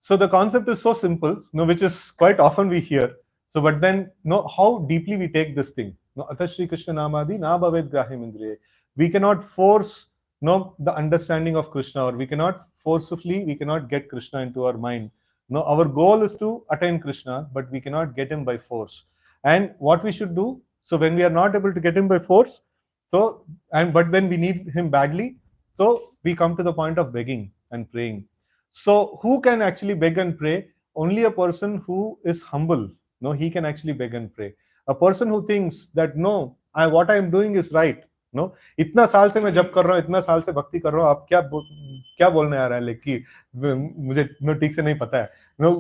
So the concept is so simple, no, which is quite often we hear. So, but then, no, how deeply we take this thing. No, Ata Shri Krishna Namadi na bhaved grahyam indriya. We cannot force no the understanding of Krishna, or we cannot forcefully, we cannot get Krishna into our mind. No, our goal is to attain Krishna, but we cannot get him by force. And what we should do, so when we are not able to get him by force, so and but then we need him badly, so we come to the point of begging and praying. So who can actually beg and pray? Only a person who is humble. No, he can actually beg and pray. A person who thinks that no, what I am doing is right. No, इतना साल से मैं जब कर रहा हूँ, इतना साल से भक्ति कर रहा हूँ, आप क्या बोलने आ रहा है, लाइक कि मुझे नो ठीक से नहीं पता है. नो,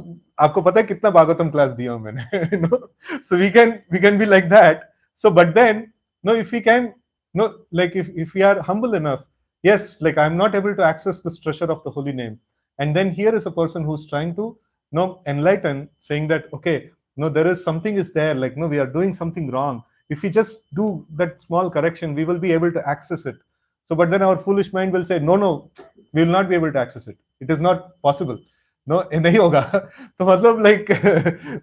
आपको पता है कितना भागवतम क्लास दिया हूँ मैंने. No, so we can be like that. So but then no, if we can no like if we are humble enough, yes, like I am not able to access this treasure of the holy name, and then here is a person who's trying to enlighten, saying that okay, no, there is something is there, like no, we are doing something wrong. If we just do that small correction, we will be able to access it. So, but then our foolish mind will say, no, we will not be able to access it. It is not possible. No, नहीं होगा. तो मतलब like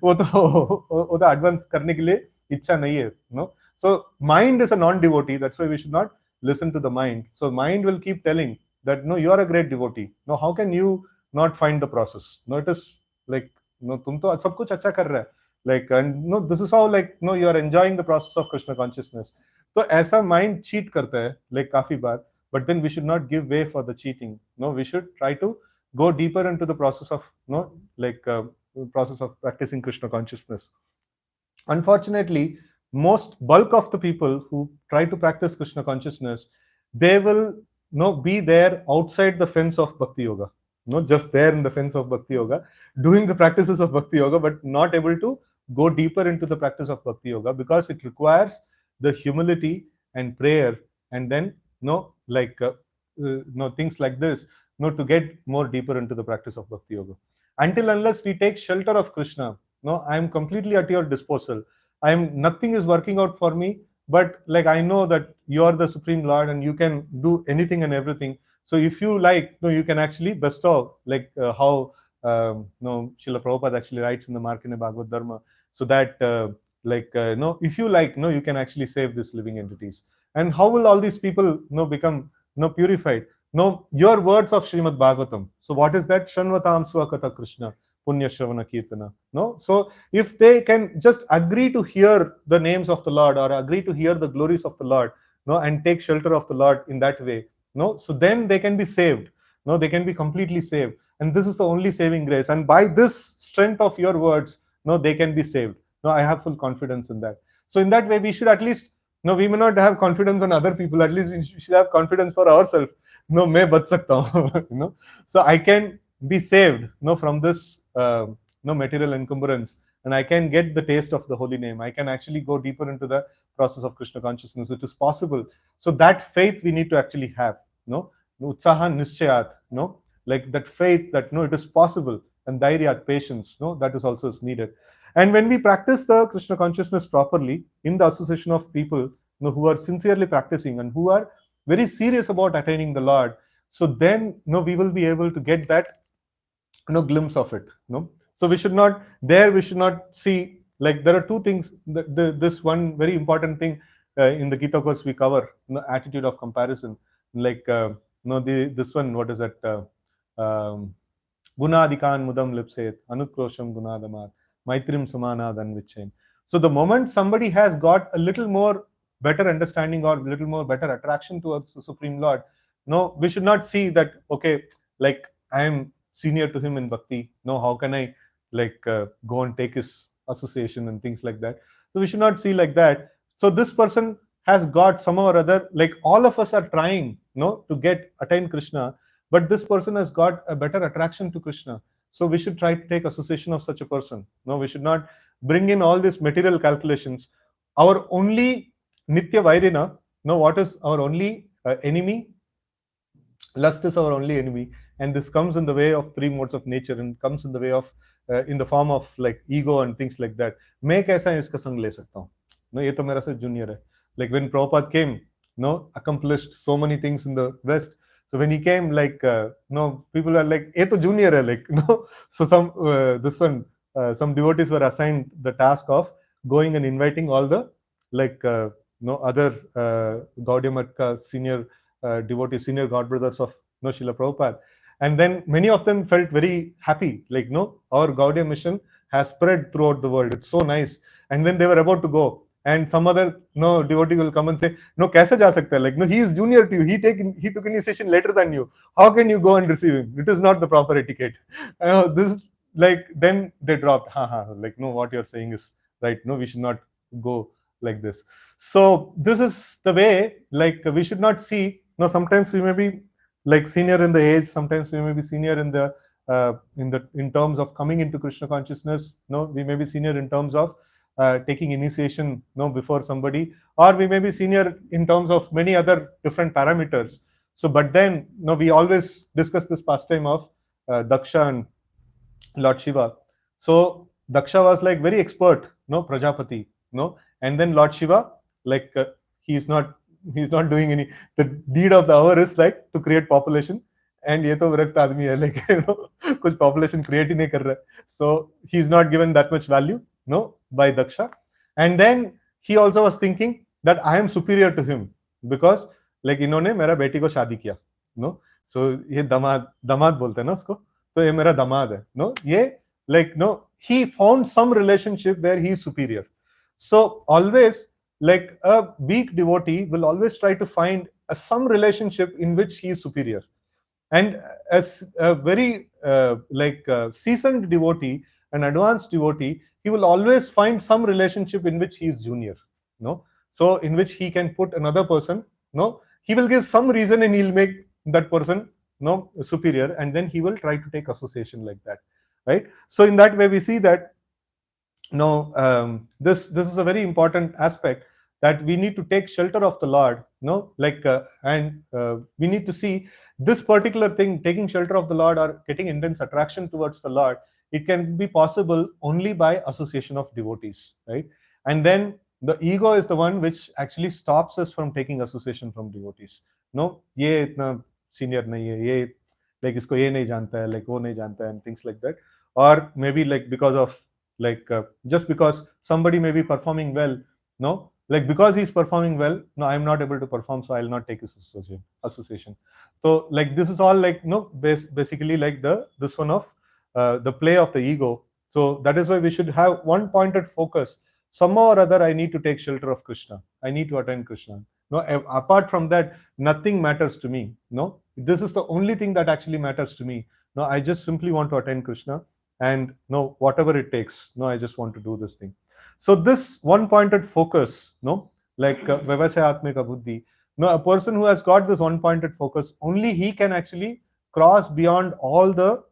वो तो advance करने के लिए इच्छा नहीं है. No, so mind is a non-devotee. That's why we should not listen to the mind. So mind will keep telling that no, you are a great devotee. No, how can you not find the process? No, it is like no, तुम तो सब कुछ अच्छा कर रहा है. Like and no, this is how like no, you are enjoying the process of Krishna consciousness. तो ऐसा mind cheat करता है like काफी बार. But then we should not give way for the cheating. No, we should try to go deeper into the process of no like process of practicing Krishna consciousness. Unfortunately, most bulk of the people who try to practice Krishna consciousness, they will be there outside the fence of Bhakti Yoga. Not just there in the fence of Bhakti Yoga, doing the practices of Bhakti Yoga, but not able to go deeper into the practice of Bhakti Yoga, because it requires the humility and prayer, and then things like this, to get more deeper into the practice of Bhakti Yoga. Until unless we take shelter of Krishna, I am completely at your disposal. Nothing is working out for me, but like I know that you are the Supreme Lord and you can do anything and everything. So if you like, you can actually bestow, like how Srila Prabhupada actually writes in the Markandeya Bhagavad Dharma, so that if you like, you can actually save these living entities. And how will all these people become purified? Your words of Srimad Bhagavatam. So what is that? Shanvatam Swakata Krishna Punya Shravana Kirtana. So if they can just agree to hear the names of the Lord, or agree to hear the glories of the Lord, and take shelter of the Lord in that way, so then they can be saved. They can be completely saved. And this is the only saving grace. And by this strength of your words, they can be saved. I have full confidence in that. So in that way, we should at least, we may not have confidence on other people. At least we should have confidence for ourselves. मैं बच सकता हूँ. So I can be saved, from this material encumbrance, and I can get the taste of the holy name. I can actually go deeper into the process of Krishna consciousness. It is possible. So that faith we need to actually have. No, utsaha nischayat. No, like that faith that no, it is possible, and dhairya, patience. No, that is also is needed. And when we practice the Krishna consciousness properly in the association of people who are sincerely practicing and who are very serious about attaining the Lord, so then we will be able to get that glimpse of it. So we should not see, like, there are two things. This one very important thing in the Gita course we cover, attitude of comparison. Like this one, what is that? Gunadikan mudam lipset, anukrosham gunadamat, maitrim samanadan vichain. So the moment somebody has got a little more better understanding or a little more better attraction towards the Supreme Lord, no, we should not see that, okay, like I am senior to him in bhakti. No, how can I like go and take his association and things like that? So we should not see like that. So this person has got some or other, like all of us are trying, to attain Krishna, but this person has got a better attraction to Krishna. So we should try to take association of such a person. No, we should not bring in all these material calculations. Our only Nitya Vairina, what is our only enemy? Lust is our only enemy, and this comes in the way of three modes of nature, and comes in the way of in the form of like ego and things like that. मैं कैसा इसका संग ले सकता हूँ? No, ये तो मेरा से junior है. Like when Prabhupada came, accomplished so many things in the West. So when he came, like people are like, ये तो junior है, like So some devotees were assigned the task of going and inviting all the like other Gaudiya Math senior devotees, senior god brothers of Srila Prabhupada. And then many of them felt very happy, like, our Gaudiya mission has spread throughout the world. It's so nice. And then they were about to go, and some other devotee will come and say, no, kaise ja sakta hai? Like, no, he is junior to you. He took initiation later than you. How can you go and receive him? It is not the proper etiquette. This like, then they dropped. Like, no, what you're saying is right. No, we should not go like this. So this is the way, like, we should not see. Sometimes we may be like senior in the age, sometimes we may be senior in the in terms of coming into Krishna consciousness. We may be senior in terms of taking initiation before somebody, or we may be senior in terms of many other different parameters. So but then we always discuss this pastime of Daksha and Lord Shiva. So Daksha was like very expert, Prajapati, and then Lord Shiva, like he's not doing any. The deed of the hour is like to create population, and ये तो विरक्त आदमी है, like कुछ population create ही नहीं कर रहा है. So he's not given that much value, by Daksha. And then he also was thinking that I am superior to him because like इन्होंने मेरा बेटी को शादी किया, So ये दामाद बोलते हैं ना उसको, तो ये मेरा दामाद है, ये like he found some relationship where he is superior. So always, like a weak devotee will always try to find some relationship in which he is superior, and as a very seasoned devotee, an advanced devotee, he will always find some relationship in which he is junior, so in which he can put another person, he will give some reason and he'll make that person superior, and then he will try to take association like that, right? So in that way we see that this is a very important aspect, that we need to take shelter of the Lord, and we need to see this particular thing, taking shelter of the Lord or getting intense attraction towards the Lord. It can be possible only by association of devotees, right? And then the ego is the one which actually stops us from taking association from devotees. ये इतना senior नहीं है, ये like इसको ये नहीं जानता है, like वो नहीं जानता है, and things like that. Or maybe like because of just because somebody may be performing well, like because he's performing well, I'm not able to perform, so I'll not take his association. So like this is all like basically like this one of the play of the ego. So that is why we should have one pointed focus. Somehow or other I need to take shelter of Krishna, I need to attain Krishna. Apart from that, nothing matters to me. This is the only thing that actually matters to me. I just simply want to attain Krishna, and whatever it takes, I just want to do this thing. So this one pointed focus, like Vyavasaya Atmika Buddhi, a person who has got this one pointed focus, only he can actually cross beyond all the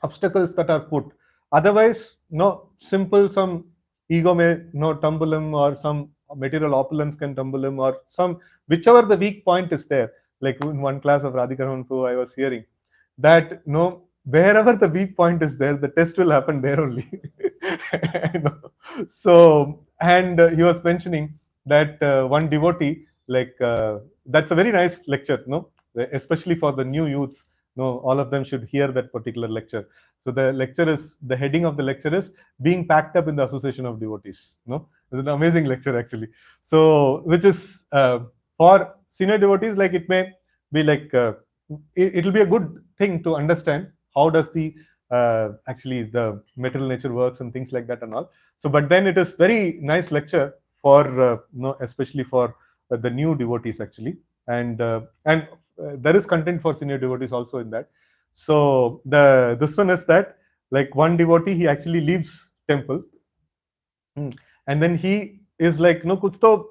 obstacles that are put. Otherwise, no, simple some ego may no tumble him, or some material opulence can tumble him, or some whichever the weak point is there. Like in one class of Radhikaran Prabhu, I was hearing that no, wherever the weak point is there, the test will happen there only. You know? So, and he was mentioning that one devotee, like that's a very nice lecture, no, especially for the new youths. No, all of them should hear that particular lecture. So the lecture is, the heading of the lecture is being packed up in the association of devotees. No, it's an amazing lecture actually. So which is for senior devotees, like it may be like it will be a good thing to understand how does the actually the material nature works and things like that and all. So but then it is very nice lecture for especially for the new devotees actually. And there is content for senior devotees also in that. So the this one is that, like, one devotee, he actually leaves temple. And then he is like, no, kuch to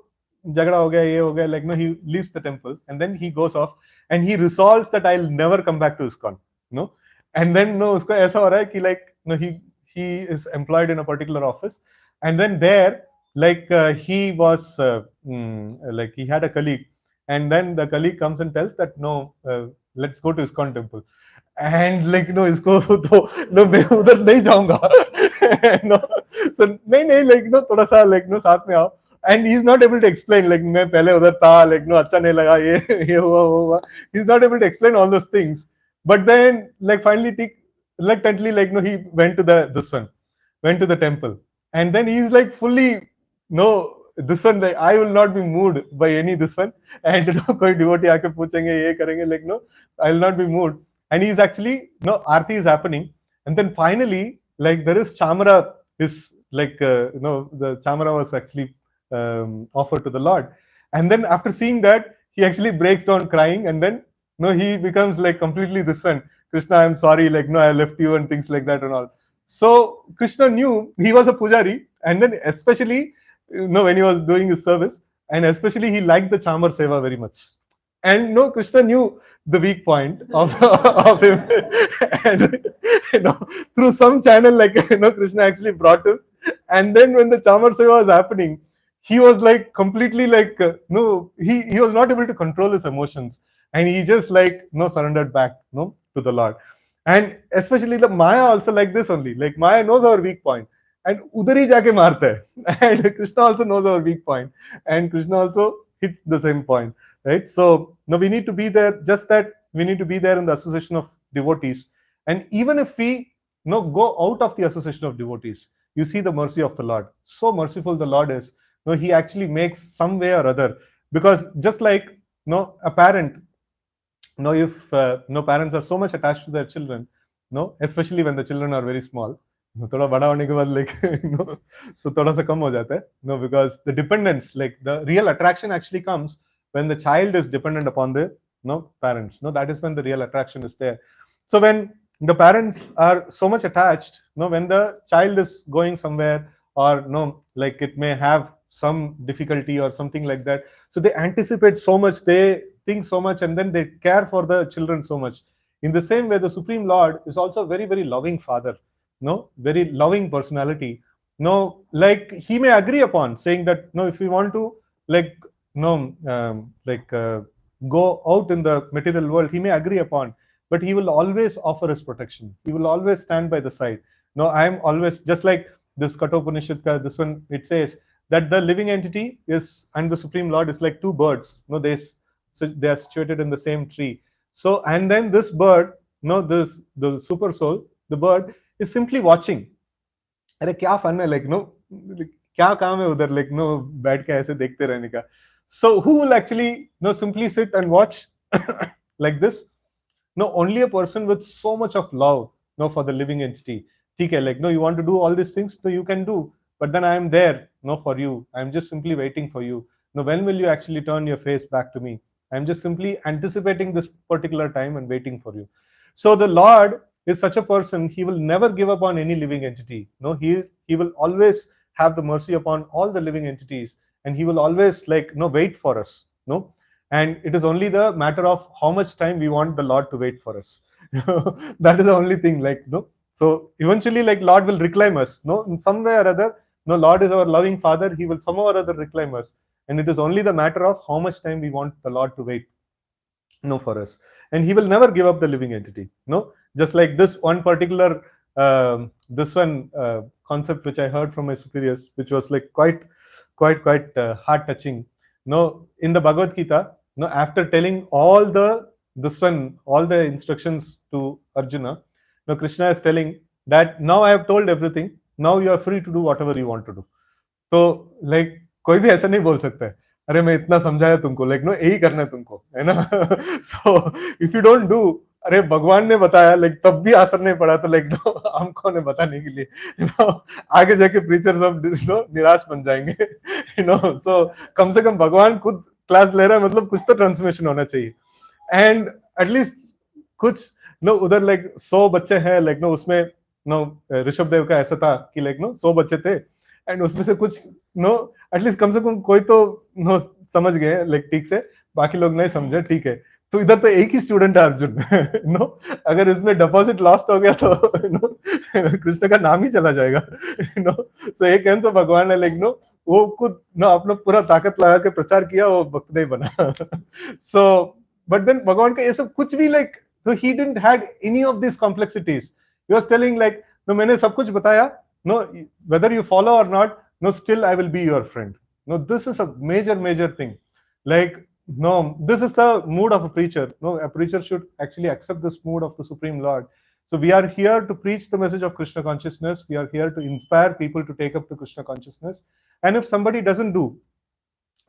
jagda ho gaya, ye ho gaya, like, no, he leaves the temple and then he goes off and he resolves that I'll never come back to ISKCON. No, and then no, usko aisa ho raha hai ki, like, no, he is employed in a particular office, and then there, like, he was like, he had a colleague, and then the colleague comes and tells that no, let's go to ISKCON temple. And like, no, इसको तो no, मैं उधर नहीं जाऊंगा. No, so नहीं नहीं, like, no, थोड़ा सा, like, no, साथ में आओ. And he's not able to explain, like, मैं पहले उधर था, like, no, अच्छा नहीं लगा, ये हुआ वो हुआ. He's not able to explain all those things. But then, like, finally, reluctantly, like, no, he went to went to the temple, and then he's like fully, no, this one, like, I will not be moved by any this one. And you know, कोई devotee आके पूछेंगे, ये करेंगे, like, no, I will not be moved. And he's actually, no, Aarti is happening, and then finally, like, there is Chamara is like, the Chamara was actually offered to the Lord, and then after seeing that, he actually breaks down crying, and then no, he becomes like completely this one. Krishna, I'm sorry, like, no, I left you and things like that and all. So Krishna knew he was a pujari, and then especially, when he was doing his service, and especially he liked the Chamar Seva very much. And no, Krishna knew the weak point of, of him. And through some channel, like, Krishna actually brought him. And then when the Chamar Seva was happening, he was like completely like, no, he was not able to control his emotions. And he just like, surrendered back, to the Lord. And especially the Maya also like this only. Like, Maya knows our weak point. And udhar hi jaake maarta hai. And Krishna also knows our weak point. And Krishna also hits the same point. Right? So now we need to be there, just that we need to be there in the association of devotees. And even if we go out of the association of devotees, you see the mercy of the Lord. So merciful the Lord is. He actually makes some way or other. Because just like a parent, if parents are so much attached to their children, especially when the children are very small, थोड़ा बड़ा होने के बाद, like, so थोड़ा सा कम हो जाता है, because the dependence, like the real attraction actually comes when the child is dependent upon the parents. That is when the real attraction is there. So when the parents are so much attached, when the child is going somewhere, or like it may have some difficulty or something like that, so they anticipate so much, they think so much, and then they care for the children so much. In the same way, the Supreme Lord is also a very, very loving father, very loving personality. Like, he may agree upon saying that, if we want to, like, go out in the material world, he may agree upon, but he will always offer his protection. He will always stand by the side. I am always, just like this Kathopanishad, this one, it says that the living entity is, and the Supreme Lord is like two birds. They are situated in the same tree. So, and then this bird, the super soul, the bird is simply watching. अरे क्या fun है, like, क्या काम है उधर, like, बैठ के ऐसे देखते रहने का. So who will actually simply sit and watch like this? Only a person with so much of love for the living entity. ठीक है, like, you want to do all these things, so you can do, but then I am there for you. I am just simply waiting for you. When will you actually turn your face back to me? I am just simply anticipating this particular time and waiting for you. So the Lord is such a person, he will never give up on any living entity. He will always have the mercy upon all the living entities, and he will always, like, wait for us. And it is only the matter of how much time we want the Lord to wait for us. That is the only thing, like, So eventually, like Lord will reclaim us. No, in some way or other. No, Lord is our loving Father. He will somehow or other reclaim us, and it is only the matter of how much time we want the Lord to wait. No, for us, and He will never give up the living entity. No, just like this one particular this one concept which I heard from my superiors, which was like quite heart touching. No, in the Bhagavad Gita, no, after telling all the this one all the instructions to Arjuna, now Krishna is telling that now I have told everything. Now you are free to do whatever you want to do. तो like कोई भी ऐसा नहीं बोल सकता है अरे मैं इतना समझाया तुमको लाइक नो यही करना है तुमको है ना so if you don't do अरे भगवान ने बताया लाइक तब भी असर नहीं पड़ा तो लाइक नो हम कौन है बताने के लिए यू नो आगे जाके प्रीचर सब नो निराश बन जाएंगे यू नो सो कम से कम भगवान खुद क्लास ले रहा है मतलब कुछ तो ट्रांसफॉर्मेशन होना चाहिए एंड एटलीस्ट कुछ नो उधर लाइक 100 बच्चे हैं लाइक नो उसमें नो ऋषभ देव का ऐसा था कि लाइक नो 100 बच्चे थे एंड उसमें से कुछ नो एटलीस्ट कम से कम कोई तो नो समझ गए लाइक ठीक से बाकी लोग नहीं समझे ठीक है तो इधर तो एक ही स्टूडेंट है अर्जुन नो अगर इसमें डिपॉजिट लॉस्ट हो गया तो नो कृष्ण का नाम ही चला जाएगा नो सो एक कहन तो भगवान है लाइक नो वो खुद नो अपना पूरा ताकत लगा के प्रचार किया वो भक्त नहीं बना सो बट देन भगवान का ये सब कुछ भी like so he didn't had any of these complexities. He was telling like no मैंने सब कुछ बताया no whether you follow or not no still I will be your friend. No, this is a major thing. Like no, this is the mood of a preacher. No, a preacher should actually accept this mood of the Supreme Lord. So we are here to preach the message of Krishna consciousness. We are here to inspire people to take up the Krishna consciousness. And if somebody doesn't do,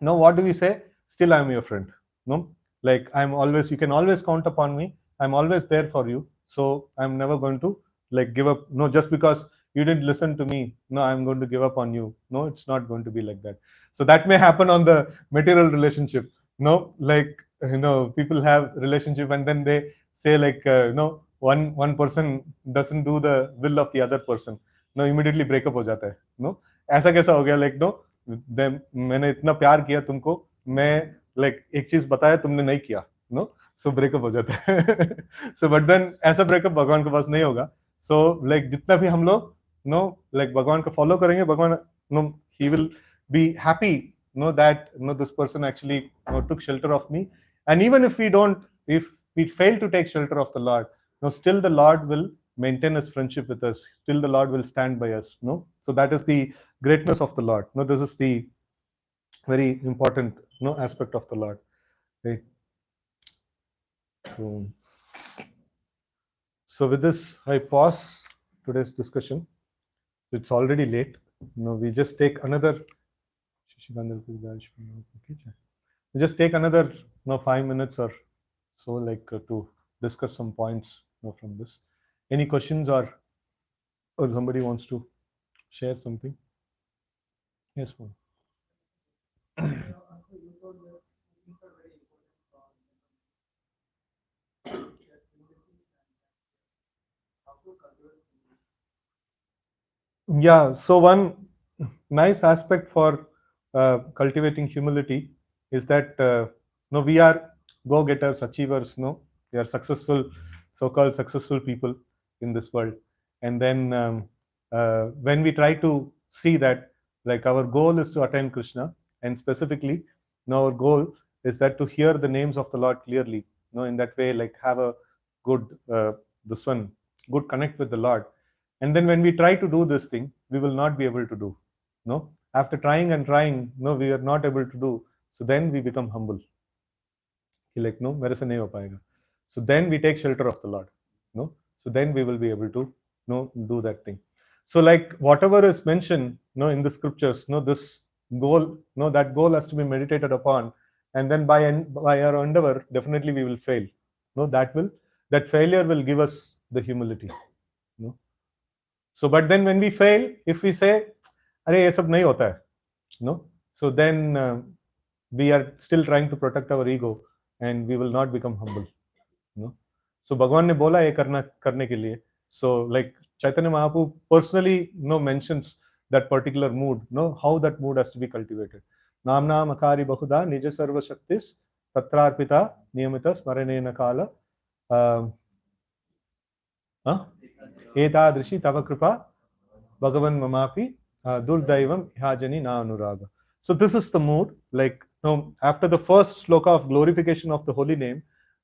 no, what do we say? Still I am your friend. No, like I'm always, you can always count upon me. I'm always there for you. So I'm never going to like give up. No, just because you didn't listen to me, no, I'm going to give up on you. No, it's not going to be like that. So that may happen on the material relationship. No, like you know, people have relationship and then they say like you know, one person doesn't do the will of the other person. No, immediately breakup हो जाता है. No, ऐसा कैसा हो गया like no, मैंने इतना प्यार किया तुमको, मैं like एक चीज बताया तुमने नहीं किया. No, सो ब्रेकअप हो जाता है सो बट देन ऐसा ब्रेकअप भगवान के पास नहीं होगा सो लाइक जितना भी हम लोग नो लाइक भगवान को फॉलो करेंगे भगवान no he will be happy no that no this person actually took shelter of me and even if we don't if we fail to take shelter of the lord no still the lord will maintain his friendship with us still the lord will stand by us no so that is the greatness of the lord no this is the very important no aspect of the lord okay. So with this, I pause today's discussion. It's already late. No, we just take another. We just take another 5 minutes or so, like to discuss some points from this. Any questions or somebody wants to share something? Yes, ma'am. Yeah, so one nice aspect for cultivating humility is that no, we are go-getters, achievers. No, we are successful, so-called successful people in this world. And then when we try to see that, like our goal is to attain Krishna, and specifically, now our goal is that to hear the names of the Lord clearly. No, in that way, like have a good this one, good connect with the Lord. And then when we try to do this thing, we will not be able to do. No, after trying and trying, no, we are not able to do. So then we become humble. Like no, मेरे से नहीं हो पाएगा. So then we take shelter of the Lord. No, so then we will be able to do that thing. So like whatever is mentioned, in the scriptures, this goal, that goal has to be meditated upon, and then by our endeavor, definitely we will fail. No, that failure will give us the humility. No. So, but then when we fail, if we say, "Arey, ये सब नहीं होता है," no, so then we are still trying to protect our ego, and we will not become humble. No, so भगवान ने बोला ये करने के लिए. So, like Chaitanya Mahaprabhu personally, mentions that particular mood. How that mood has to be cultivated. Namna makari bahuda nija sarva shaktis tatrarpita niyamita smaranena kala. Huh? Etadrishi tava kripa Bhagavan Mamapi Durdaivam Hyajani Na Anuraga. So this is the mood. Like, after the first sloka of glorification of the holy name,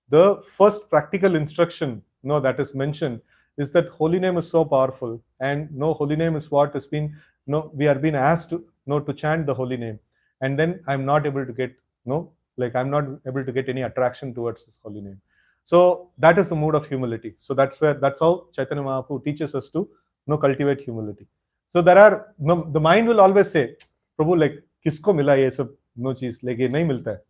the first practical instruction that is mentioned is that holy name is so powerful, and holy name is what has been we are being asked to to chant the holy name, and then I'm not able to get like I'm not able to get any attraction towards this holy name. So that is the mood of humility. So that's how Chaitanya Mahaprabhu teaches us to cultivate humility. So there are the mind will always say, Prabhu, like किसको मिला ये सब चीज, like ये नहीं मिलता है,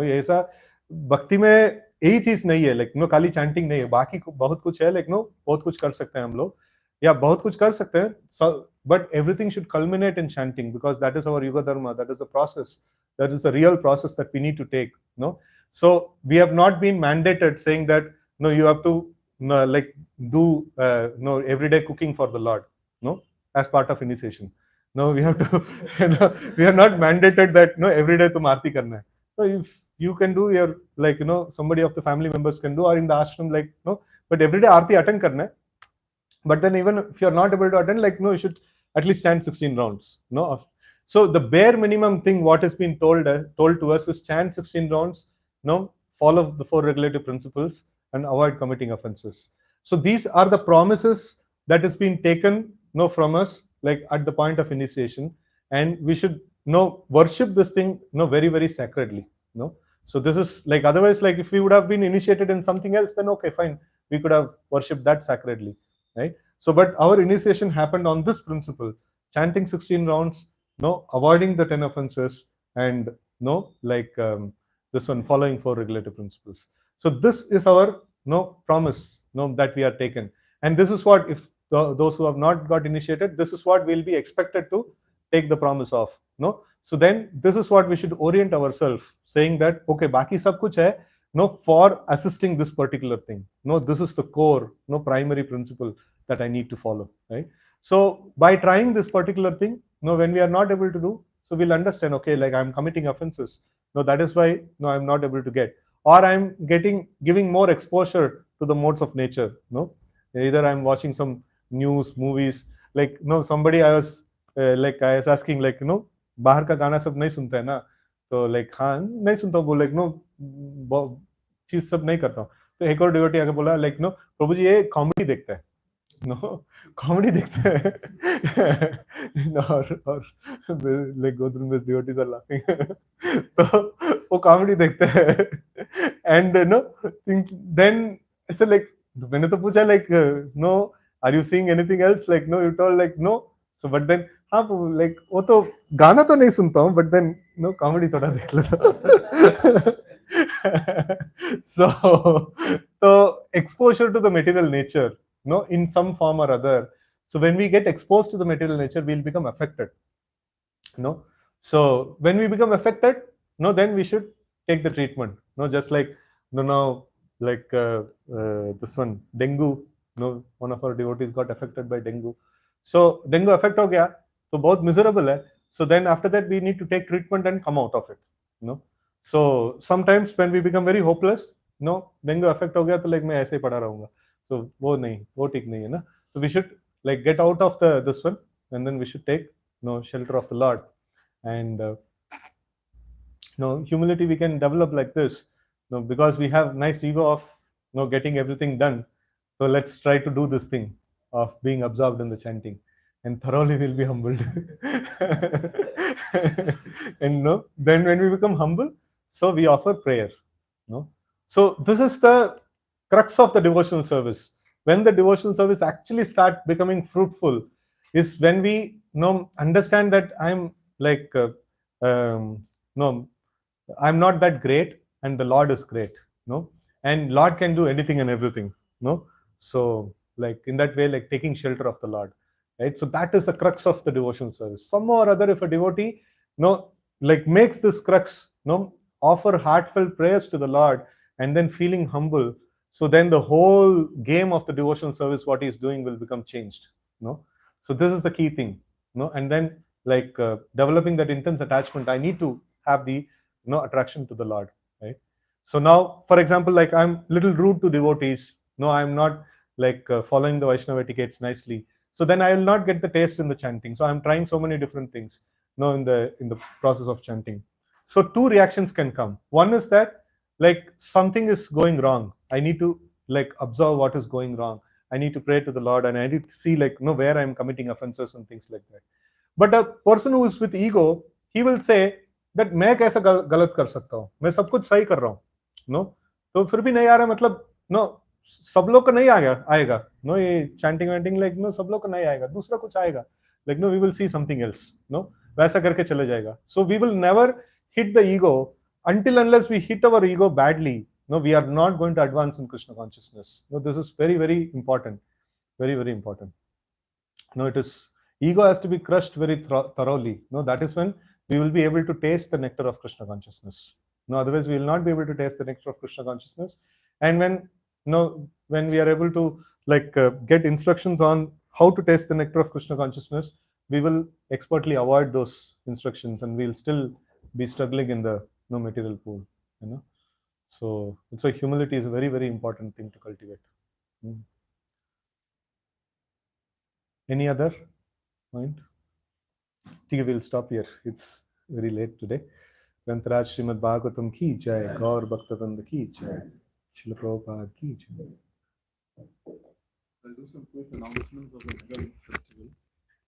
ये ऐसा भक्ति में यही चीज नहीं है, like खाली चैंटिंग नहीं है, बाकी बहुत कुछ है, like बहुत कुछ कर सकते हैं हम लोग, या बहुत कुछ कर सकते हैं, but everything should culminate in chanting, because that is our yuga dharma, that is the process, that is the real process that we need to take. So we have not been mandated saying that you have to like do everyday cooking for the Lord, as part of initiation. No, we have to we are not mandated that every day to aarti karna hai. So if you can do your, like somebody of the family members can do, or in the ashram, like but every day aarti attend karna hai. But then even if you're not able to attend, like you should at least chant 16 rounds. So the bare minimum thing what has been told to us is chant 16 rounds, follow the 4 regulative principles, and avoid committing offenses. So these are the promises that has been taken from us, like at the point of initiation, and we should worship this thing very, very sacredly. So this is like, otherwise, like if we would have been initiated in something else, then okay, fine, we could have worshipped that sacredly, right? So but our initiation happened on this principle, chanting 16 rounds, avoiding the 10 offenses, and like this one, following 4 regulative principles. So this is our promise that we are taken, and this is what, if those who have not got initiated, this is what we'll be expected to take the promise of. So then this is what we should orient ourselves, saying that okay, baki sab kuch hai for assisting this particular thing. This is the core, primary principle that I need to follow, right? So by trying this particular thing, when we are not able to do, so we'll understand, okay, like I'm committing offenses. That is why I'm not able to get, or I'm giving more exposure to the modes of nature. Either I'm watching some news, movies, like somebody I was asking, like बाहर का गाना सब नहीं सुनता है ना, तो like हाँ नहीं सुनता हूँ, बोल लाइक चीज सब नहीं करता हूँ. तो एक और डिवोटी आके बोला, लाइक प्रभु जी ये कॉमेडी देखता है, कॉमेडी देखता है. और लाइक गोधन में डिवोटीज आर लाफिंग. तो वो कॉमेडी देखता है, एंड देन ऐसे लाइक मैंने तो पूछा, like no, are you seeing anything else, like no, you told like no. So but then हाँ, लाइक वो तो गाना तो नहीं सुनता हूँ, बट देन कॉमेडी थोड़ा देख लेता. So exposure to the material nature, in some form or other. So when we get exposed to the material nature, we'll become affected. So when we become affected, then we should take the treatment. Just like now, like this one, dengue. One of our devotees got affected by dengue. So dengue affect ho gaya, so बहुत miserable hai. So then after that we need to take treatment and come out of it. So sometimes when we become very hopeless, dengue affect ho gaya, तो like मैं ऐसे ही पड़ा रहूंगा. So वो नहीं, वो ठीक नहीं है ना. So we should like get out of this one, and then we should take shelter of the Lord. And humility we can develop like this, because we have nice ego of getting everything done. So let's try to do this thing of being absorbed in the chanting, and thoroughly will be humbled. And then when we become humble, so we offer prayer. So this is the crux of the devotional service. When the devotional service actually start becoming fruitful is when we understand that I'm like I'm not that great, and the Lord is great, and Lord can do anything and everything. So like in that way, like taking shelter of the Lord, right? So that is the crux of the devotional service. Somehow or other, if a devotee like makes this crux, offer heartfelt prayers to the Lord, and then feeling humble, so then the whole game of the devotional service, what he is doing, will become changed. So this is the key thing. And then like developing that intense attachment, I need to have the attraction to the Lord, right? So now, for example, like I'm little rude to devotees. I'm not like following the Vaishnava etiquettes nicely. So then I will not get the taste in the chanting. So I'm trying so many different things, in the process of chanting. So two reactions can come. One is that like something is going wrong. I need to like observe what is going wrong. I need to pray to the Lord, and I need to see like where I'm committing offenses and things like that. But a person who is with ego, he will say that मैं कैसे गलत कर सकता हूँ, मैं सब कुछ सही कर रहा हूँ, नो तो फिर भी नहीं आ रहा, मतलब नो सब लोग को नहीं आएगा नो ये चैंटिंग वैंटिंग लाइक नो सब लोग को नहीं आएगा, दूसरा कुछ आएगा, like no we will see something else, no वैसा करके चले जाएगा. So we will never hit the ego until unless we hit our ego badly. No, we are not going to advance in Krishna consciousness. No, this is very very important, very very important. No, it is ego has to be crushed very thoroughly. No, that is when we will be able to taste the nectar of Krishna consciousness. No, otherwise we will not be able to taste the nectar of Krishna consciousness. And when we are able to like get instructions on how to taste the nectar of Krishna consciousness, we will expertly avoid those instructions, and we'll still be struggling in the material pool. So that's why humility is a very very important thing to cultivate. Any other point? I think we'll stop here. It's very late today. Grantaraj Srimad Bhagavatam ki jai, Gaur Bhaktavrinda ki jai, Srila Prabhupada ki jai. I'll do some quick announcements of the exam festival.